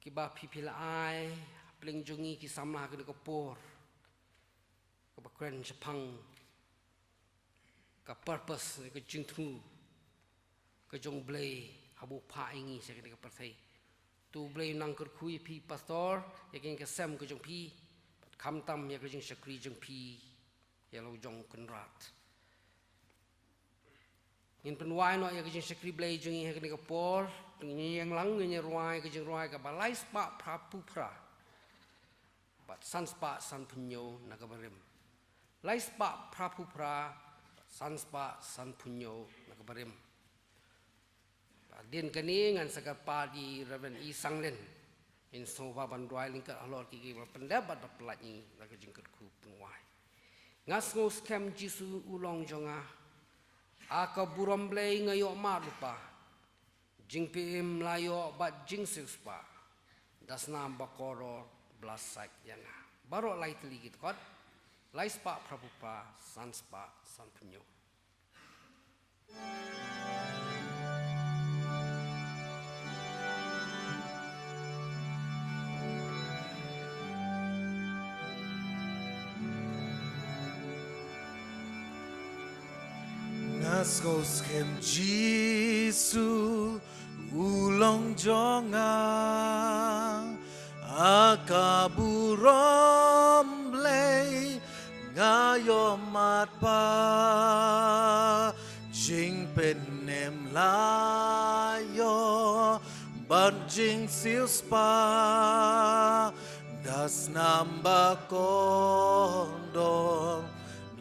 ki ba pipila ai pling jongi ki samla ka ka por ka ba kren chapang ka purpose ka jing thu ka jong blei habu pha ingi se ka partai tu blei nang kur khui pi pastor ya ken ka sam ka jong pi kham tam ya ka jing sakri jong pi ya lo jong kunrat ngin penwai no ya ka jing sakri blei jongi ha ka por yang lang nya ruai ka jing ruai ka balai spa prapu pra bat san spa san punyo na ka barim lai spa prapu pra san spa san punyo na ka barim din kani ngan sakar pa di Reverend I Sanglen in so ba ban ruai ling ka alor ki ki pendapat ba pelani na ka jing ku penwai ngas ngos kem jisu ulong jonga aka buram blei ngayo ma lupa jing pim layo bat jing sispa dasna bakoro blasak yana baro lai teli git kot lai spa prapupa sanspa sanpunyo Nasgos kem Jisu ulong jonga akaburom blei ngayo matpa jing penem layo banjing siuspa das namba kondong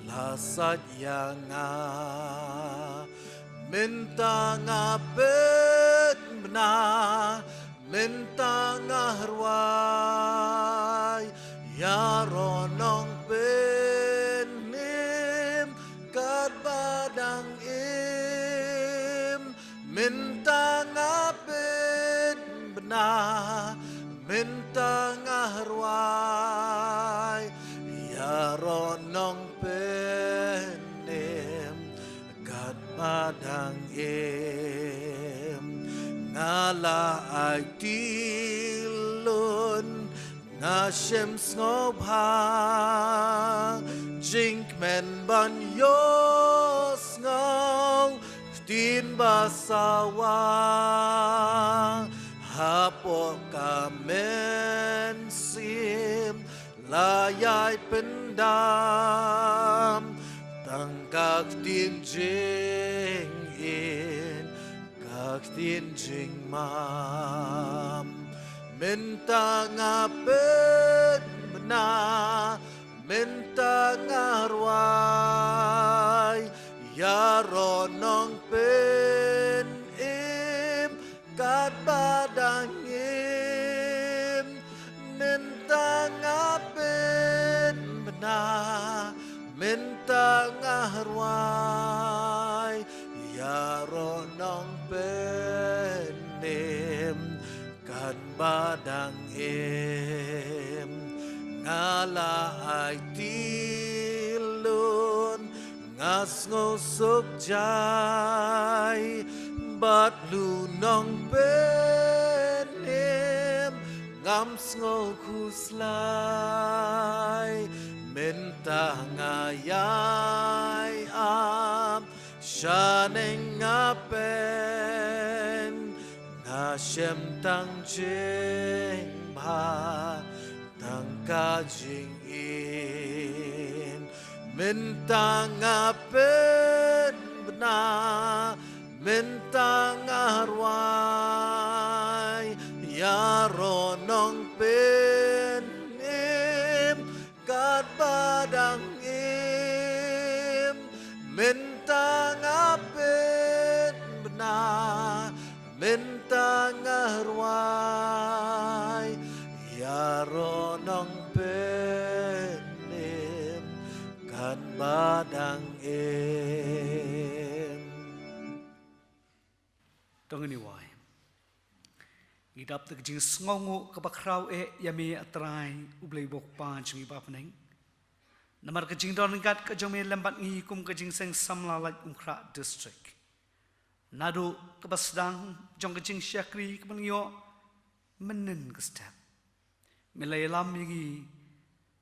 lasat yanga minta ngapet benar minta ngahrwai ya ronong benim kat badang im minta ngapet benar minta ngahrwai ya ronong benim kat badang im ngala ai tilun ngashem ngobha jink men ban yos ngau tin basawa hapo kamen sim layai pendam tangkak tin jing in kak tin jing mam minta ngapet benar minta ngarwai ya ronong pen im kat badang im minta ngapet benar minta ngarwai ya ronong pen im kan badang im ngala ai tilun ngas ngosok jai bat lunong benim ngam ngo kuslai minta ngayai am shaneng ngapen Hashem tang jing ba tang ka jing in minta ngapen benar minta ngarwai ya ronong pen im kat badang im minta ngapen benar minta ngarwai ya ronong penim kan badang im tong ni wai ngidap te jing sngongu ka bakrau yami atrai ublei bok pan chingi bapneng namar ka jing don gat ka jome lembat ngi kum ka jing seng samla lak umkra district nadu kebasdang jong kecing syakri kemenyo menen kestap milai lam yagi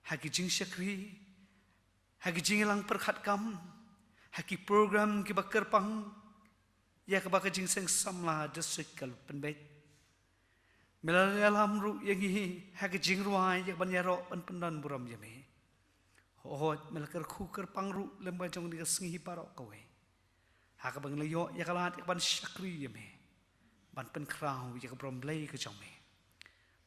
haki jing syakri haki jing lang perkhat kam haki program ki bakar pang ya ke bakar jing seng samla district kal penbet milai lam ru yagi haki jing ruai ya banyaro pan pendan buram yame hot melakar khu ker pang ru lemba jong di sengi parok kowe haka bang layo ya kalat ban syakri yame ban pen krau ya kabrom lay ke jome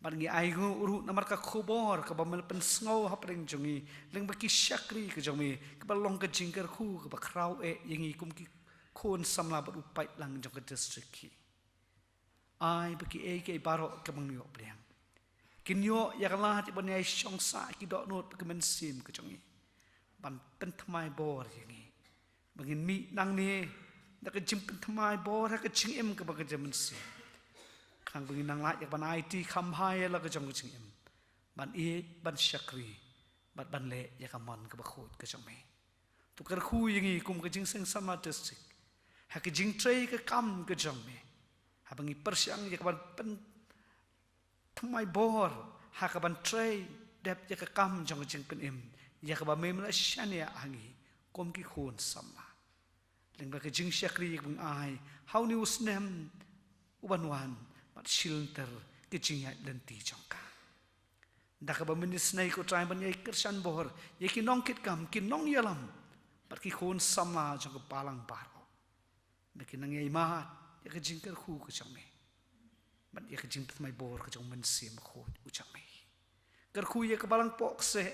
ban ngi aigu uru namar ka khobor ka bamel pen sngo hapring jongi leng baki syakri ke jome ka balong ke jingker khu ka bakrau yangi kum ki khon samla ba upai lang jong ke district ki ai baki ke baro ka bang yo bliang kinyo ya kalat ban ai shongsa ki dok not ke men sim ke jongi ban pen thmai bor yangi bangin mi nang ni nak jimpen thmai bor ha ka ching em ka ba ka jaman si khang bangin nang la yak ban IT kham hai la ka jong ching em ban ban syakri ban le yak amon ka ba khot ka jong me tu kar khu yingi kum ka jing seng sama district ha ka jing trei ka kam ka jong me ha bangi persyang yak ban pen thmai bor ha ka ban trei dep yak ka kam jong jing pen em yak ba mem la shania angi kom ki khon sama lengba ke jing syakri bung ai how ni usnem uban wan mat shilter ke jing ya lenti jongka dak ba minis nai ko trai ban yai kersan bor ye ki nong kit kam ki nong yalam par ki khon sama jong palang baro Makin nang imat ya kejing kerku kejang me. Mat ya kejing mai bor kejang mensim khot ucang me. Kerku ya kebalang pok se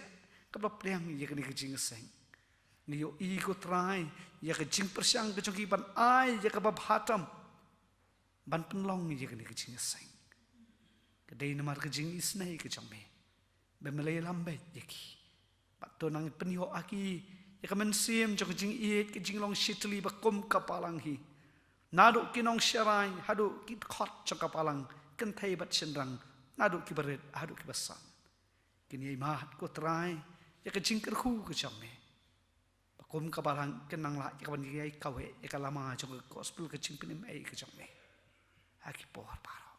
keblap priang ya kini kejing seng. Ni yo ego try ya kejing persiang kejang kiban ai ya kebab hatam. Ban penlong ya kini kejing seng. Kedai namar kejing isnai kejang me. Bemelai lambat ya ki. Pat to nang penyo aki ya kamen sim jong kejing iet kejing long shitli bakum kapalang hi. Nadu kinong syarai hadu kit khot jong kapalang kentai bat sendrang nadu ki bered hadu ki basan. Kini imat ko try ya kejing kerhu kejang me. Bakum kapalang kenang la ya kapan kiai kawe ya kalama jong gospel kejing penim ai kejang me. Haki por paro.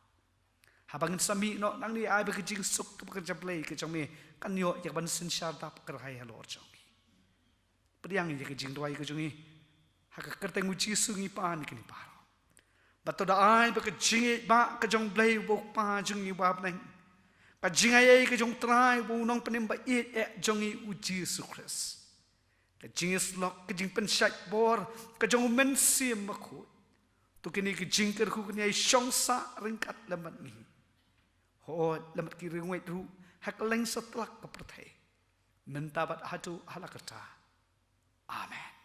Habangin sami no nang ni ai kejing suk kerja play kejang me kan yo ya kapan sin syarta kerhai halor jong. Priang ya kejing doai kejong ni haka kerteng uji sungi pan kini paro. Bato da ai ba kejing ba kejong blay bok pa jong ni bab nang. Kejing ai kejong try bu nong penim ba it jong ni uji sukres. Kejing slok kejing pensat bor kejong men sim makut. Tu kini kejing kerku kini ai syongsa ringkat lemat ni. Ho lemat ki ringwet ru hak leng setlak kepertai. Mentabat hatu halakata. Amen.